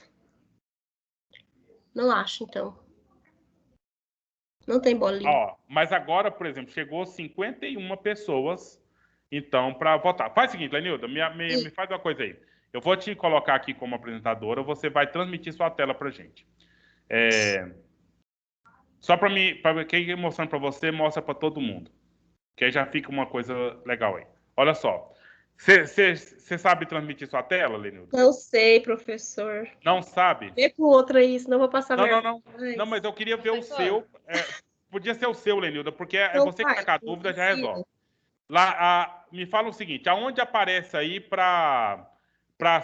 Não acho, então. Não tem bolinha. Ó, mas agora, por exemplo, chegou 51 pessoas, então, para votar. Faz o seguinte, Lenilda, me faz uma coisa aí. Eu vou te colocar aqui como apresentadora, você vai transmitir sua tela para gente. Só para quem mostrando para você, mostra para todo mundo. Que aí já fica uma coisa legal aí. Olha só. Você sabe transmitir sua tela, Lenilda? Não sei, professor. Não sabe? Vê pro outro aí, senão eu vou passar Não, mas eu queria ver o seu. Podia ser o seu, Lenilda, porque é você que está com a dúvida, já resolve. Lá, me fala o seguinte, aonde aparece aí para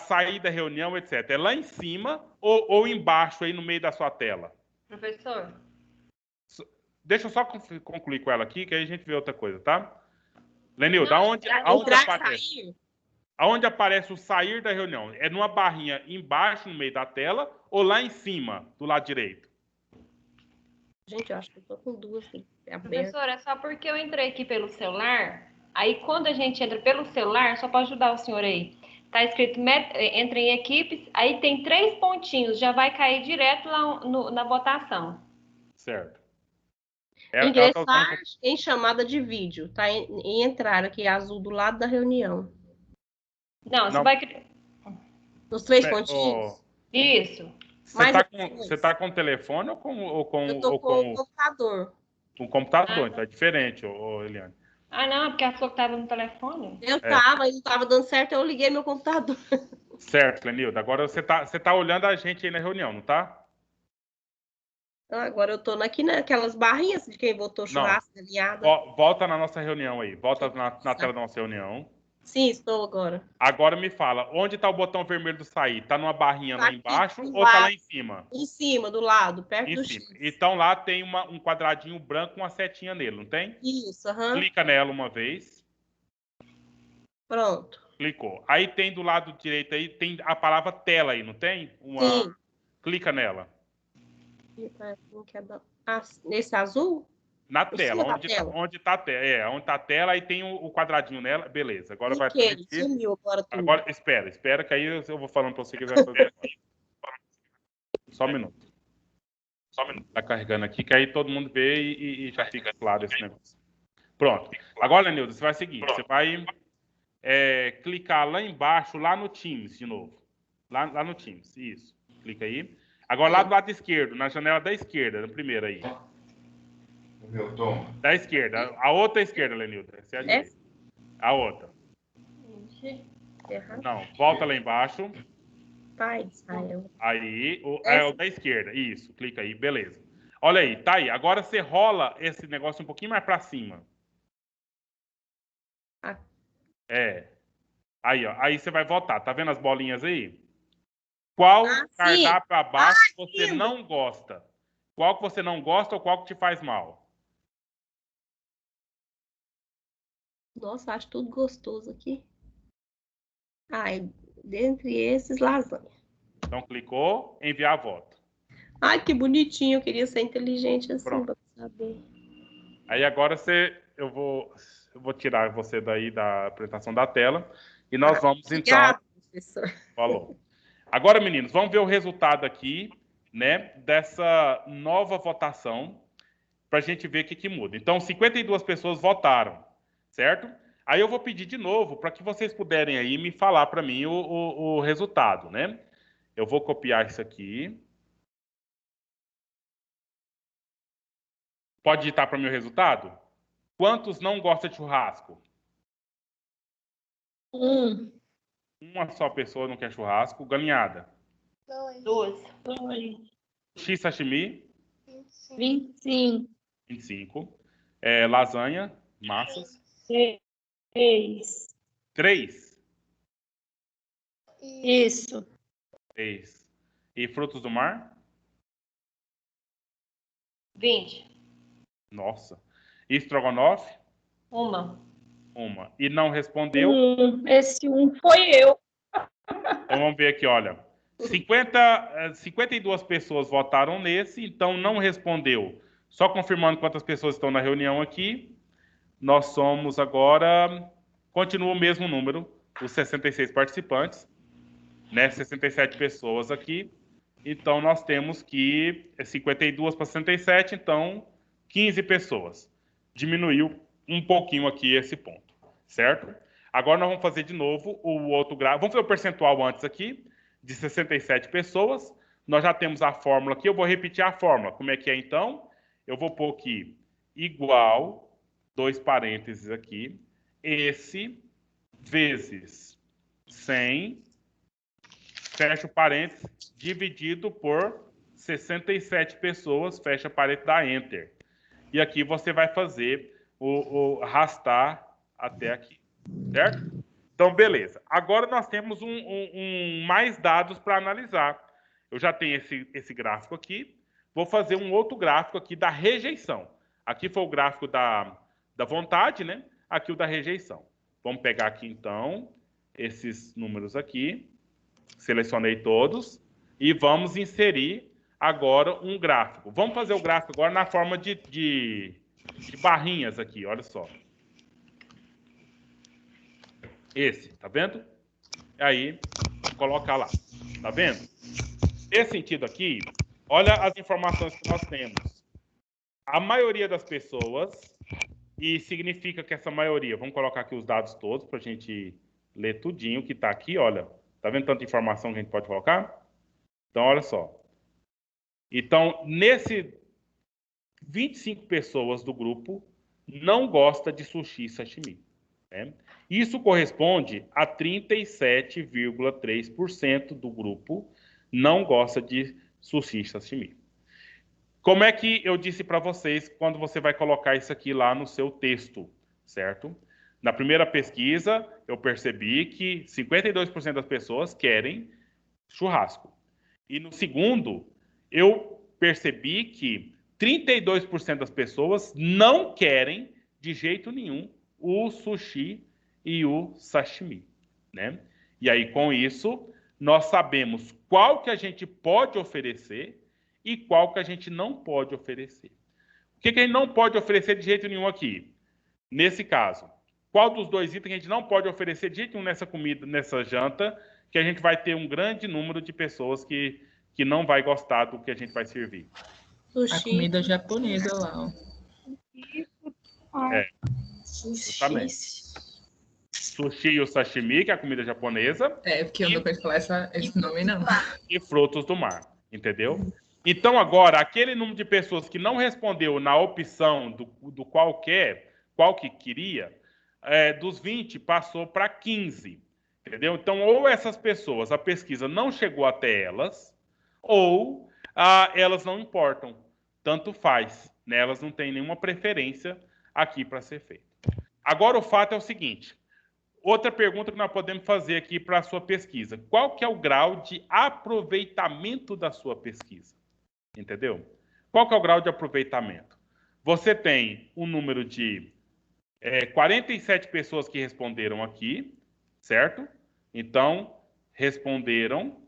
sair da reunião, etc. É lá em cima ou embaixo aí no meio da sua tela? Professor? Deixa eu só concluir com ela aqui, que aí a gente vê outra coisa, tá? Lenilda, aonde aparece o sair da reunião? É numa barrinha embaixo, no meio da tela, ou lá em cima, do lado direito? Gente, eu acho que eu tô com duas aqui. Professora, é só porque eu entrei aqui pelo celular, aí quando a gente entra pelo celular, só para ajudar o senhor aí, tá escrito entra em equipes, aí tem 3 pontinhos, já vai cair direto lá na votação. Certo. Ingressar em chamada de vídeo, tá? Em entrar aqui, azul do lado da reunião. Não, você vai... Nos 3 pontinhos? Isso. Você tá com o telefone ou com eu tô com o computador. Com o computador, então é diferente, Eliane. Ah, não, porque a pessoa que estava no telefone. Eu tava, ele não estava dando certo, eu liguei meu computador. Certo, Lenilda. Agora você tá olhando a gente aí na reunião, não tá? Agora eu tô aqui naquelas barrinhas de quem votou churrasco, alinhada. Volta na nossa reunião aí. Volta na tela da nossa reunião. Sim, estou agora. Agora me fala, onde tá o botão vermelho do sair? Tá numa barrinha lá embaixo ou tá lá em cima? Em cima, do lado, perto do X. Então lá tem um quadradinho branco com uma setinha nele, não tem? Isso, aham. Clica nela uma vez. Pronto. Clicou. Aí tem do lado direito aí, tem a palavra tela aí, não tem? Sim. Clica nela. Nesse azul? Na tela, onde tá a tela. Onde tá a tela, aí tem o quadradinho nela. Beleza, agora vai transmitir. Sumiu agora tudo. Agora, espera, que aí eu vou falando para você que vai fazer. Só um minuto. Tá carregando aqui, que aí todo mundo vê e já fica claro esse negócio. Pronto. Agora, Lenilda, você vai seguir. Você vai clicar lá embaixo, lá no Teams, de novo. Lá no Teams, isso. Clica aí. Agora, lá do lado esquerdo, na janela da esquerda, na primeira aí. Meu tom. Da esquerda. A outra esquerda, Lenilda. Essa é a direita. A outra. Não, volta lá embaixo. Aí, o da esquerda. Isso, clica aí, beleza. Olha aí, tá aí. Agora você rola esse negócio um pouquinho mais para cima. Aí, ó. Aí você vai votar. Tá vendo as bolinhas aí? Qual cardápio abaixo você não gosta? Qual que você não gosta ou qual que te faz mal? Nossa, acho tudo gostoso aqui. Dentre esses, lasanha. Então, clicou, enviar voto. Ai, que bonitinho. Eu queria ser inteligente assim, para saber. Aí agora eu vou tirar você daí da apresentação da tela e nós vamos obrigada, então... professor. Falou. Agora, meninos, vamos ver o resultado aqui, né, dessa nova votação, para a gente ver o que muda. Então, 52 pessoas votaram, certo? Aí eu vou pedir de novo para que vocês puderem aí me falar para mim o resultado, né? Eu vou copiar isso aqui. Pode digitar para mim o resultado? Quantos não gostam de churrasco? Uma só pessoa não quer churrasco. Galinhada? 2. X sashimi? 25. 25. Lasanha? Massas? 3. 3? Isso. 3. E frutos do mar? 20. Nossa. E estrogonofe? 1. E não respondeu? Esse 1 foi eu. Então vamos ver aqui, olha. 52 pessoas votaram nesse, então não respondeu. Só confirmando quantas pessoas estão na reunião aqui. nós somos agora, continua o mesmo número, os 66 participantes, né? 67 pessoas aqui. Então, nós temos que 52 para 67, então 15 pessoas. Diminuiu um pouquinho aqui esse ponto, certo? Agora nós vamos fazer de novo o outro gráfico. Vamos fazer o percentual antes aqui, de 67 pessoas. Nós já temos a fórmula aqui, eu vou repetir a fórmula. Como é que é, então? Eu vou pôr aqui igual, 2 parênteses aqui, esse vezes 100, fecha o parênteses, dividido por 67 pessoas, fecha parênteses, dá Enter. E aqui você vai fazer o arrastar até aqui, certo? Então, beleza. Agora nós temos mais dados para analisar. Eu já tenho esse gráfico aqui. Vou fazer um outro gráfico aqui da rejeição. Aqui foi o gráfico da vontade, né? Aqui o da rejeição. Vamos pegar aqui, então, esses números aqui. Selecionei todos. E vamos inserir agora um gráfico. Vamos fazer o gráfico agora na forma de barrinhas aqui, olha só. Esse, tá vendo? Aí, colocar lá. Tá vendo? Nesse sentido aqui, olha as informações que nós temos. A maioria das pessoas, e significa que essa maioria, vamos colocar aqui os dados todos para a gente ler tudinho que está aqui, olha. Tá vendo tanta informação que a gente pode colocar? Então, olha só. Então, nesse 25 pessoas do grupo não gosta de sushi e sashimi. Né? Isso corresponde a 37,3% do grupo não gosta de sushi e sashimi. Como é que eu disse para vocês quando você vai colocar isso aqui lá no seu texto, certo? Na primeira pesquisa, eu percebi que 52% das pessoas querem churrasco. E no segundo, eu percebi que 32% das pessoas não querem, de jeito nenhum, o sushi e o sashimi, né? E aí, com isso, nós sabemos qual que a gente pode oferecer e qual que a gente não pode oferecer. O que a gente não pode oferecer de jeito nenhum aqui? Nesse caso, qual dos dois itens a gente não pode oferecer de jeito nenhum nessa comida, nessa janta, que a gente vai ter um grande número de pessoas que não vai gostar do que a gente vai servir? Sushi. A comida japonesa lá, ó. Justamente. Sushi e o sashimi, que é a comida japonesa. Porque eu não conheço falar esse nome, não. E frutos do mar, entendeu? Então, agora, aquele número de pessoas que não respondeu na opção do qual que queria, dos 20 passou para 15, entendeu? Então, ou essas pessoas, a pesquisa não chegou até elas, ou elas não importam, tanto faz, né? Elas não têm nenhuma preferência aqui para ser feito. Agora, o fato é o seguinte, outra pergunta que nós podemos fazer aqui para a sua pesquisa, qual que é o grau de aproveitamento da sua pesquisa? Entendeu? Qual que é o grau de aproveitamento? Você tem um número de 47 pessoas que responderam aqui, certo? Então, responderam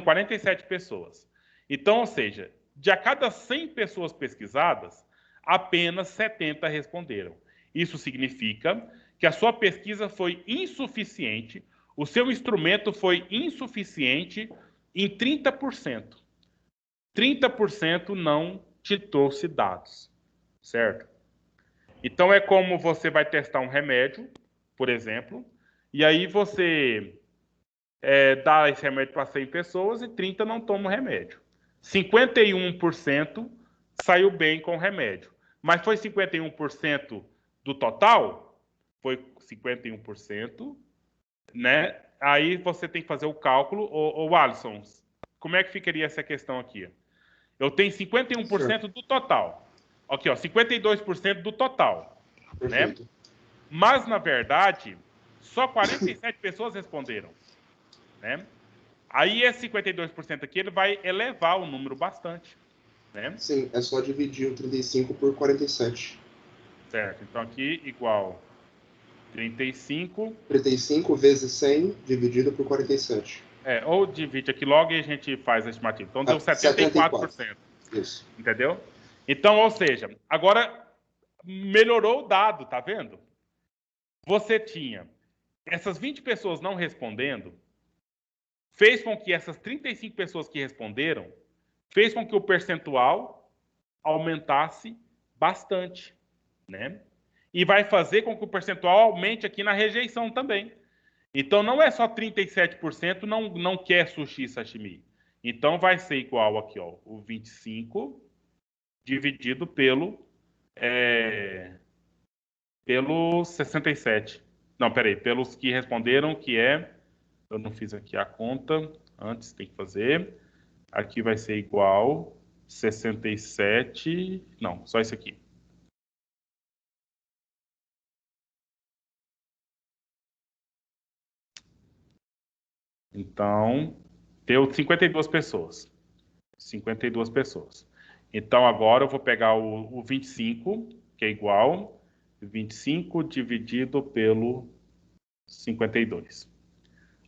47 pessoas. Então, ou seja, de a cada 100 pessoas pesquisadas, apenas 70 responderam. Isso significa que a sua pesquisa foi insuficiente, o seu instrumento foi insuficiente em 30%. 30% não te trouxe dados, certo? Então, é como você vai testar um remédio, por exemplo, e aí você dá esse remédio para 100 pessoas e 30 não tomam o remédio. 51% saiu bem com o remédio. Mas foi 51% do total? Foi 51%, né? Aí você tem que fazer o cálculo. Ô Alisson, como é que ficaria essa questão aqui? Eu tenho 51% do total. Aqui, ó, 52% do total. Né? Mas, na verdade, só 47 pessoas responderam. Né? Aí, esse 52% aqui, ele vai elevar o número bastante. Né? Sim, é só dividir o 35 por 47. Certo, então aqui igual 35 vezes 100 dividido por 47. Ou divide aqui logo e a gente faz a estimativa. Então deu 74%. Isso. Entendeu? Então, ou seja, agora melhorou o dado, tá vendo? Você tinha essas 20 pessoas não respondendo, fez com que essas 35 pessoas que responderam, fez com que o percentual aumentasse bastante, né? E vai fazer com que o percentual aumente aqui na rejeição também. Então, não é só 37% não quer sushi e sashimi. Então, vai ser igual aqui, ó, o 25 dividido pelo 67. Não, peraí, pelos que responderam, que é... Eu não fiz aqui a conta, antes tem que fazer. Aqui vai ser igual 67... Não, só isso aqui. Então, deu 52 pessoas. 52 pessoas. Então, agora eu vou pegar o 25, que é igual 25 dividido pelo 52.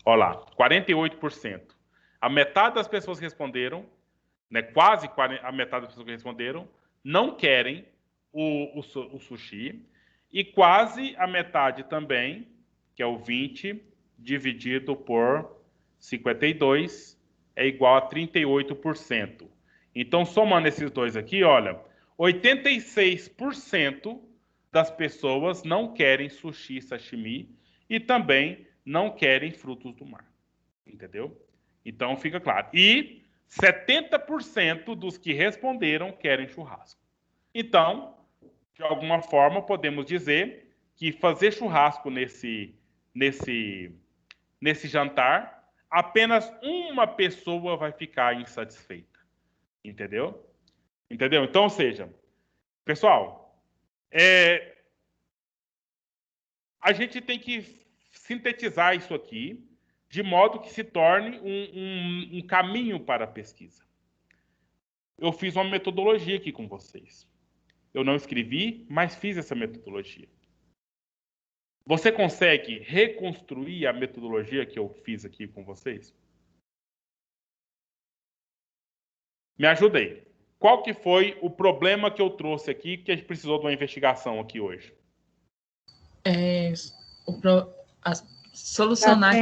Olha lá, 48%. A metade das pessoas que responderam, né, quase a metade das pessoas que responderam, não querem o sushi. E quase a metade também, que é o 20 dividido por 52, é igual a 38%. Então, somando esses dois aqui, olha, 86% das pessoas não querem sushi e sashimi e também não querem frutos do mar. Entendeu? Então, fica claro. E 70% dos que responderam querem churrasco. Então, de alguma forma, podemos dizer que fazer churrasco nesse jantar, apenas uma pessoa vai ficar insatisfeita. Entendeu? Entendeu? Então, ou seja, pessoal, a gente tem que sintetizar isso aqui de modo que se torne um caminho para a pesquisa. Eu fiz uma metodologia aqui com vocês. Eu não escrevi, mas fiz essa metodologia. Você consegue reconstruir a metodologia que eu fiz aqui com vocês? Me ajuda aí. Qual que foi o problema que eu trouxe aqui que a gente precisou de uma investigação aqui hoje? Solucionar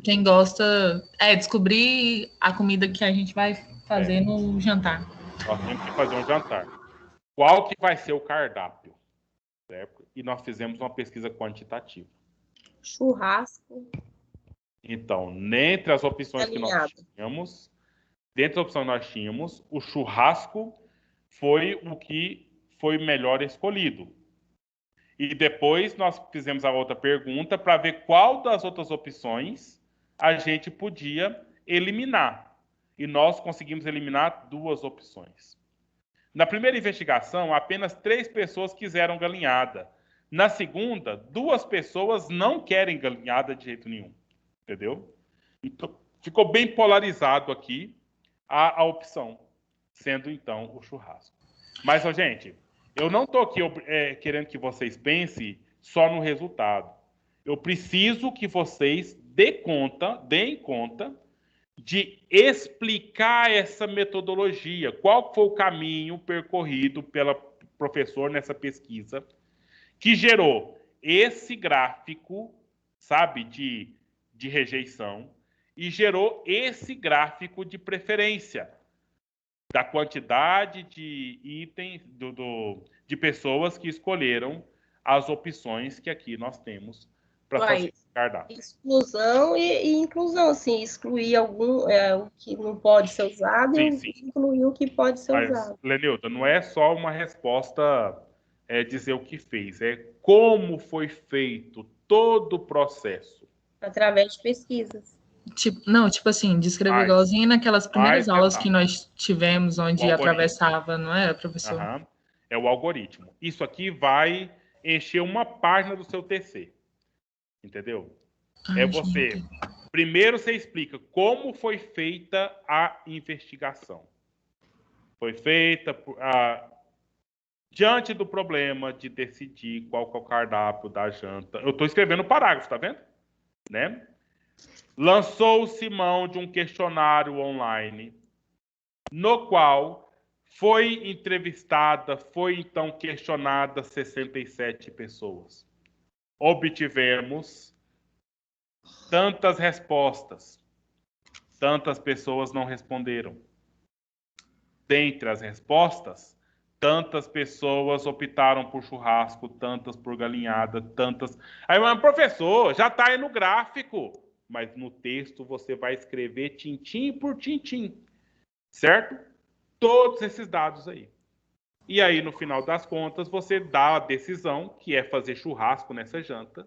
quem gosta... descobrir a comida que a gente vai fazer no jantar. Nós temos que fazer um jantar. Qual que vai ser o cardápio? Certo? E nós fizemos uma pesquisa quantitativa. Churrasco. Então, dentre as opções que nós tínhamos, o churrasco foi o que foi melhor escolhido. E depois nós fizemos a outra pergunta para ver qual das outras opções a gente podia eliminar. E nós conseguimos eliminar 2 opções. Na primeira investigação, apenas 3 pessoas quiseram galinhada. Na segunda, 2 pessoas não querem galinhada de jeito nenhum. Entendeu? Então, ficou bem polarizado aqui a opção, sendo então o churrasco. Mas, gente, eu não estou aqui querendo que vocês pensem só no resultado. Eu preciso que vocês deem conta de explicar essa metodologia. Qual foi o caminho percorrido pela professora nessa pesquisa que gerou esse gráfico, sabe, de rejeição e gerou esse gráfico de preferência da quantidade de itens, de pessoas que escolheram as opções que aqui nós temos para fazer esse cardápio. Exclusão e inclusão, assim, excluir o que não pode ser usado e incluir o que pode ser usado. Lenilda, não é só uma resposta dizer o que fez, é como foi feito todo o processo. Através de pesquisas. Tipo assim, descrever igualzinho naquelas primeiras aulas que nós tivemos, onde atravessava, não era, professor? É o algoritmo. Isso aqui vai encher uma página do seu TC. Entendeu? Primeiro você explica como foi feita a investigação. Foi feita diante do problema de decidir qual que é o cardápio da janta. Eu estou escrevendo o parágrafo, tá vendo? Né? Lançou-se mão de um questionário online, no qual Foi entrevistada, foi então questionada 67 pessoas. Obtivemos tantas respostas. Tantas pessoas não responderam. Dentre as respostas, tantas pessoas optaram por churrasco, tantas por galinhada, tantas... Aí, mas, professor, já está aí no gráfico. Mas no texto você vai escrever tintim por tintim. Certo? Todos esses dados aí. E aí, no final das contas, você dá a decisão, que é fazer churrasco nessa janta,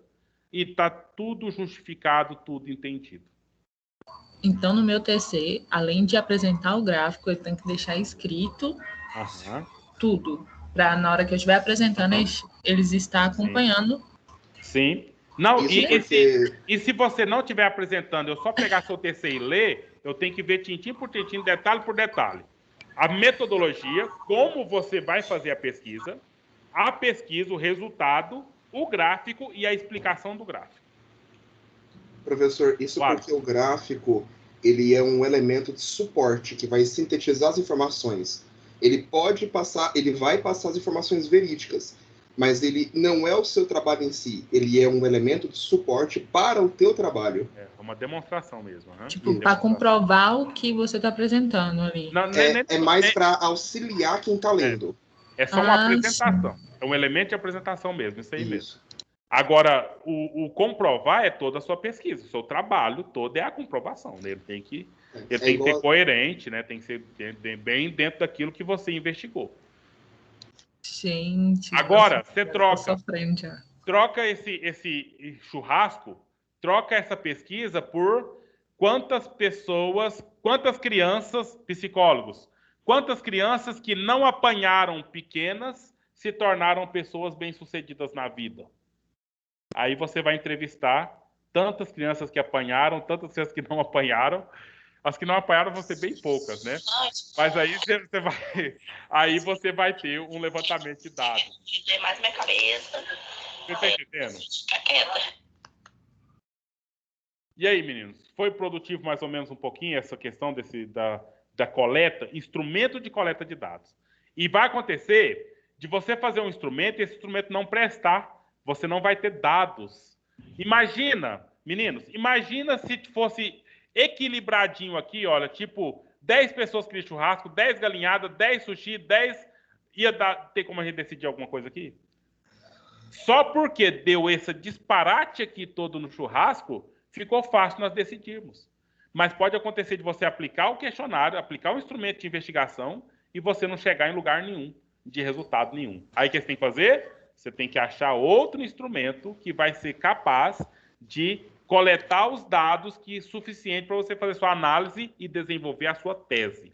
e está tudo justificado, tudo entendido. Então, no meu TC, além de apresentar o gráfico, eu tenho que deixar escrito tudo, para na hora que eu estiver apresentando, eles estar acompanhando. Sim. Não, e se você não estiver apresentando, eu só pegar seu TC e ler, eu tenho que ver tintim por tintim, detalhe por detalhe. A metodologia, como você vai fazer a pesquisa, o resultado, o gráfico e a explicação do gráfico. Professor, isso porque o gráfico, ele é um elemento de suporte que vai sintetizar as informações. Ele vai passar as informações verídicas, mas ele não é o seu trabalho em si. Ele é um elemento de suporte para o teu trabalho. É uma demonstração mesmo. Tipo, para comprovar o que você está apresentando ali. Não, é mais para auxiliar quem está lendo. É só uma apresentação. Sim. É um elemento de apresentação mesmo, isso aí mesmo. Agora, o comprovar é toda a sua pesquisa. O seu trabalho todo é a comprovação. Né? Ele tem que ser coerente, né? Tem que ser bem dentro daquilo que você investigou. Gente. Agora, você troca esse churrasco, troca essa pesquisa por quantas pessoas, quantas crianças, psicólogos, quantas crianças que não apanharam pequenas se tornaram pessoas bem-sucedidas na vida. Aí você vai entrevistar tantas crianças que apanharam, tantas crianças que não apanharam. As que não apanharam vão ser bem poucas, né? Mas aí você vai ter um levantamento de dados. Tem mais minha cabeça. Você está entendendo? E aí, meninos? Foi produtivo mais ou menos um pouquinho essa questão da coleta, instrumento de coleta de dados. E vai acontecer de você fazer um instrumento e esse instrumento não prestar. Você não vai ter dados. Imagina, meninos, se fosse equilibradinho aqui, olha, tipo, 10 pessoas queriam churrasco, 10 galinhadas, 10 sushi, 10... ter como a gente decidir alguma coisa aqui? Só porque deu esse disparate aqui todo no churrasco, ficou fácil nós decidirmos. Mas pode acontecer de você aplicar o questionário, aplicar o instrumento de investigação e você não chegar em lugar nenhum, de resultado nenhum. Aí o que você tem que fazer? Você tem que achar outro instrumento que vai ser capaz de coletar os dados que é suficiente para você fazer sua análise e desenvolver a sua tese.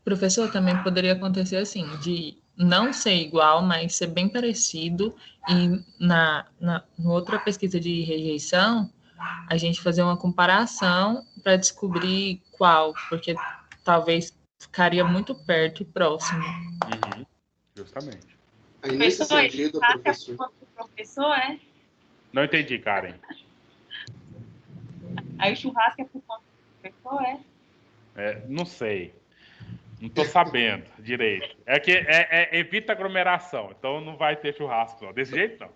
Professor, também poderia acontecer assim, de não ser igual, mas ser bem parecido, e na outra pesquisa de rejeição, a gente fazer uma comparação para descobrir qual, porque talvez ficaria muito perto e próximo. Uhum, justamente. Aí, nesse sentido, professor, é? Não entendi, Karen. Aí o churrasco é por conta do professor, é? Não sei. Não estou sabendo direito. É que evita aglomeração, então não vai ter churrasco, não. Desse jeito, não.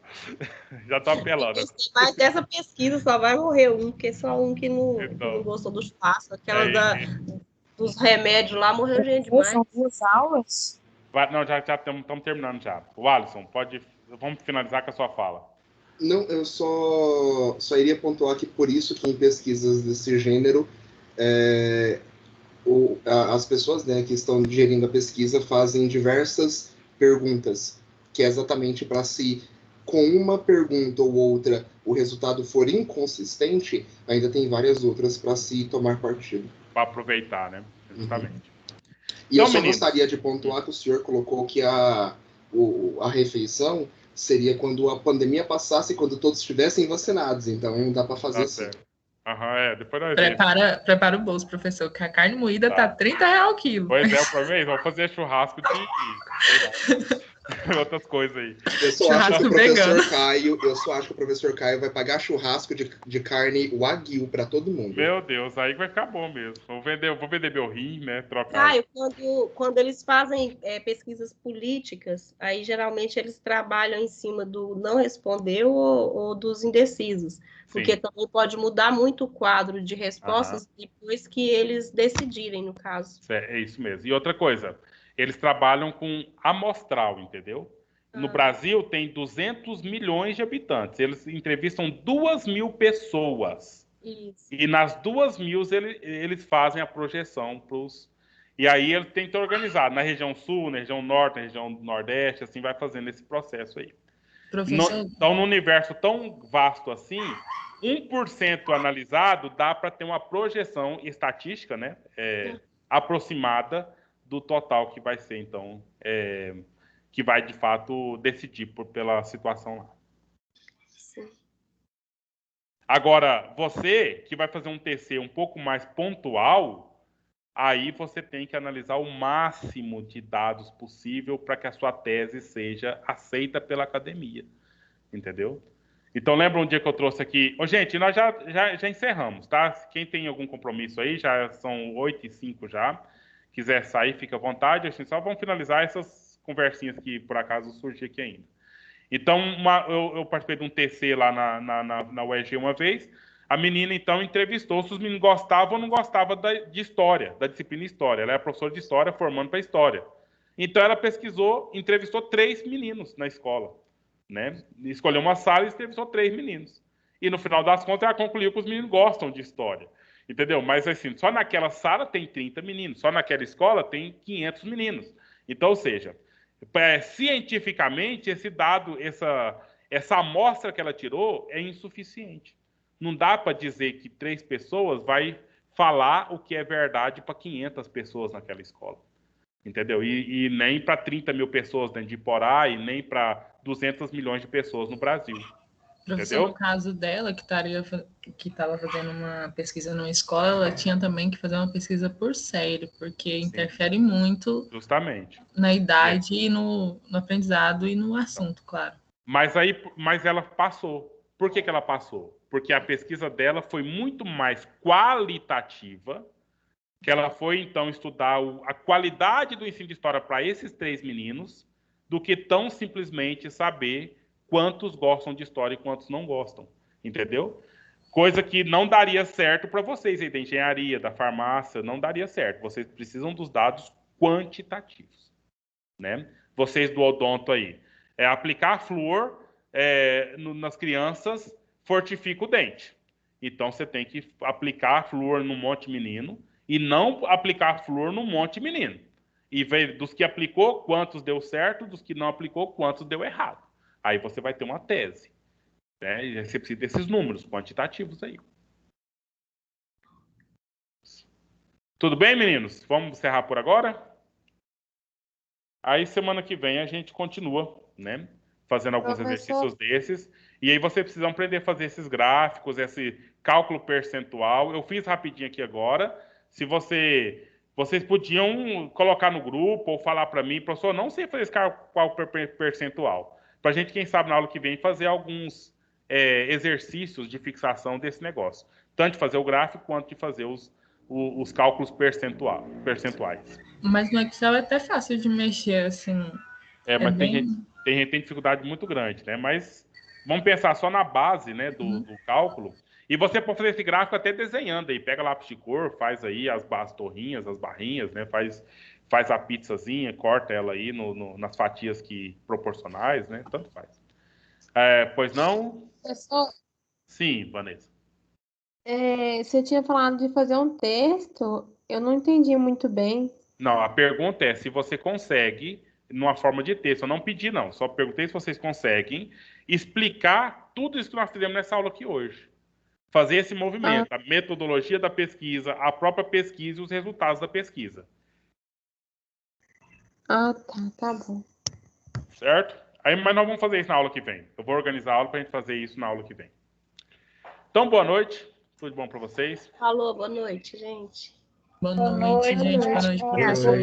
Já estou apelando. Mas dessa pesquisa só vai morrer um, porque só um que não gostou do churrasco. Aquela dos remédios lá, morreu gente demais. São 2 aulas? Não, já estamos terminando já. O Alisson, vamos finalizar com a sua fala. Não, eu só iria pontuar que por isso que em pesquisas desse gênero, as pessoas, né, que estão gerindo a pesquisa fazem diversas perguntas, que é exatamente para se, com uma pergunta ou outra, o resultado for inconsistente, ainda tem várias outras para se tomar partido. Para aproveitar, né? Justamente. E então, eu só gostaria de pontuar que o senhor colocou que a refeição seria quando a pandemia passasse e quando todos estivessem vacinados. Então, dá para fazer assim. Depois nós prepara o bolso, professor, que a carne moída tá R$30 o quilo. Pois é, o problema é isso. Vamos fazer churrasco de... outras coisas aí. Eu só acho que o professor Caio vai pagar churrasco de carne Wagyu para todo mundo. Meu Deus, aí vai ficar bom mesmo. Vou vender meu rim, né? Trocar. Caio, quando eles fazem pesquisas políticas, aí geralmente eles trabalham em cima do não respondeu ou dos indecisos. Porque também pode mudar muito o quadro de respostas depois que eles decidirem, no caso. É isso mesmo. E outra coisa, eles trabalham com amostral, entendeu? No Brasil tem 200 milhões de habitantes. Eles entrevistam 2.000 pessoas. Isso. E nas 2.000 eles fazem a projeção para os... E aí ele tem que ter organizado na região sul, na região norte, na região nordeste, assim vai fazendo esse processo aí. Então, no universo tão vasto assim, 1% analisado dá para ter uma projeção estatística, né, aproximada do total que vai ser, então, que vai, de fato, decidir pela situação lá. Sim. Agora, você que vai fazer um TC um pouco mais pontual, aí você tem que analisar o máximo de dados possível para que a sua tese seja aceita pela academia. Entendeu? Então, lembra um dia que eu trouxe aqui... gente, nós já encerramos, tá? Quem tem algum compromisso aí, já são 8h05 já. Quiser sair, fica à vontade. Assim, só vamos finalizar essas conversinhas que, por acaso, surgiram aqui ainda. Então, eu participei de um TC lá na UEG uma vez. A menina, então, entrevistou se os meninos gostavam ou não gostavam de história, da disciplina História. Ela é professora de História, formando para História. Então, ela entrevistou 3 meninos na escola. Né? Escolheu uma sala e entrevistou 3 meninos. E, no final das contas, ela concluiu que os meninos gostam de História. Entendeu? Mas, assim, só naquela sala tem 30 meninos. Só naquela escola tem 500 meninos. Então, ou seja, cientificamente, esse dado, essa amostra que ela tirou é insuficiente. Não dá para dizer que 3 pessoas vai falar o que é verdade para 500 pessoas naquela escola. Entendeu? E nem para 30 mil pessoas dentro de Iporá e nem para 200 milhões de pessoas no Brasil. Professor, entendeu? No caso dela, que estava fazendo uma pesquisa numa escola, ela tinha também que fazer uma pesquisa por série, porque interfere muito na idade e no aprendizado e no assunto, claro. Mas ela passou. Por que ela passou? Porque a pesquisa dela foi muito mais qualitativa, que ela foi, então, estudar a qualidade do ensino de história para esses 3 meninos, do que tão simplesmente saber quantos gostam de história e quantos não gostam, entendeu? Coisa que não daria certo para vocês aí da engenharia, da farmácia, não daria certo. Vocês precisam dos dados quantitativos, né? Vocês do odonto aí, aplicar flúor nas crianças fortifica o dente. Então, você tem que aplicar flúor no monte menino e não aplicar flúor no monte menino. E ver dos que aplicou, quantos deu certo, dos que não aplicou, quantos deu errado. Aí você vai ter uma tese. Né? E você precisa desses números quantitativos aí. Tudo bem, meninos? Vamos encerrar por agora? Aí, semana que vem, a gente continua, né? Fazendo alguns exercícios desses. E aí você precisa aprender a fazer esses gráficos, esse cálculo percentual. Eu fiz rapidinho aqui agora. Se vocês podiam colocar no grupo ou falar para mim, professor, não sei fazer esse cálculo percentual. Para a gente, quem sabe, na aula que vem, fazer alguns exercícios de fixação desse negócio. Tanto de fazer o gráfico, quanto de fazer os cálculos percentuais. Mas no Excel é até fácil de mexer, assim. Mas tem gente que tem dificuldade muito grande, né? Mas vamos pensar só na base, né, do cálculo. E você pode fazer esse gráfico até desenhando aí. Pega lápis de cor, faz aí as torrinhas, as barrinhas, né? Faz a pizzazinha, corta ela aí nas fatias proporcionais, né? Tanto faz. Pois não? Professor? Sim, Vanessa. Você tinha falado de fazer um texto, eu não entendi muito bem. Não, a pergunta é se você consegue, numa forma de texto. Eu não pedi, não. Só perguntei se vocês conseguem explicar tudo isso que nós fizemos nessa aula aqui hoje. Fazer esse movimento, a metodologia da pesquisa, a própria pesquisa e os resultados da pesquisa. Tá bom. Certo? Mas nós vamos fazer isso na aula que vem. Eu vou organizar a aula para a gente fazer isso na aula que vem. Então, boa noite. Tudo bom para vocês? Falou, boa noite, gente. Boa noite, gente. Boa noite, professor.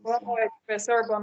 Boa noite, professor. Boa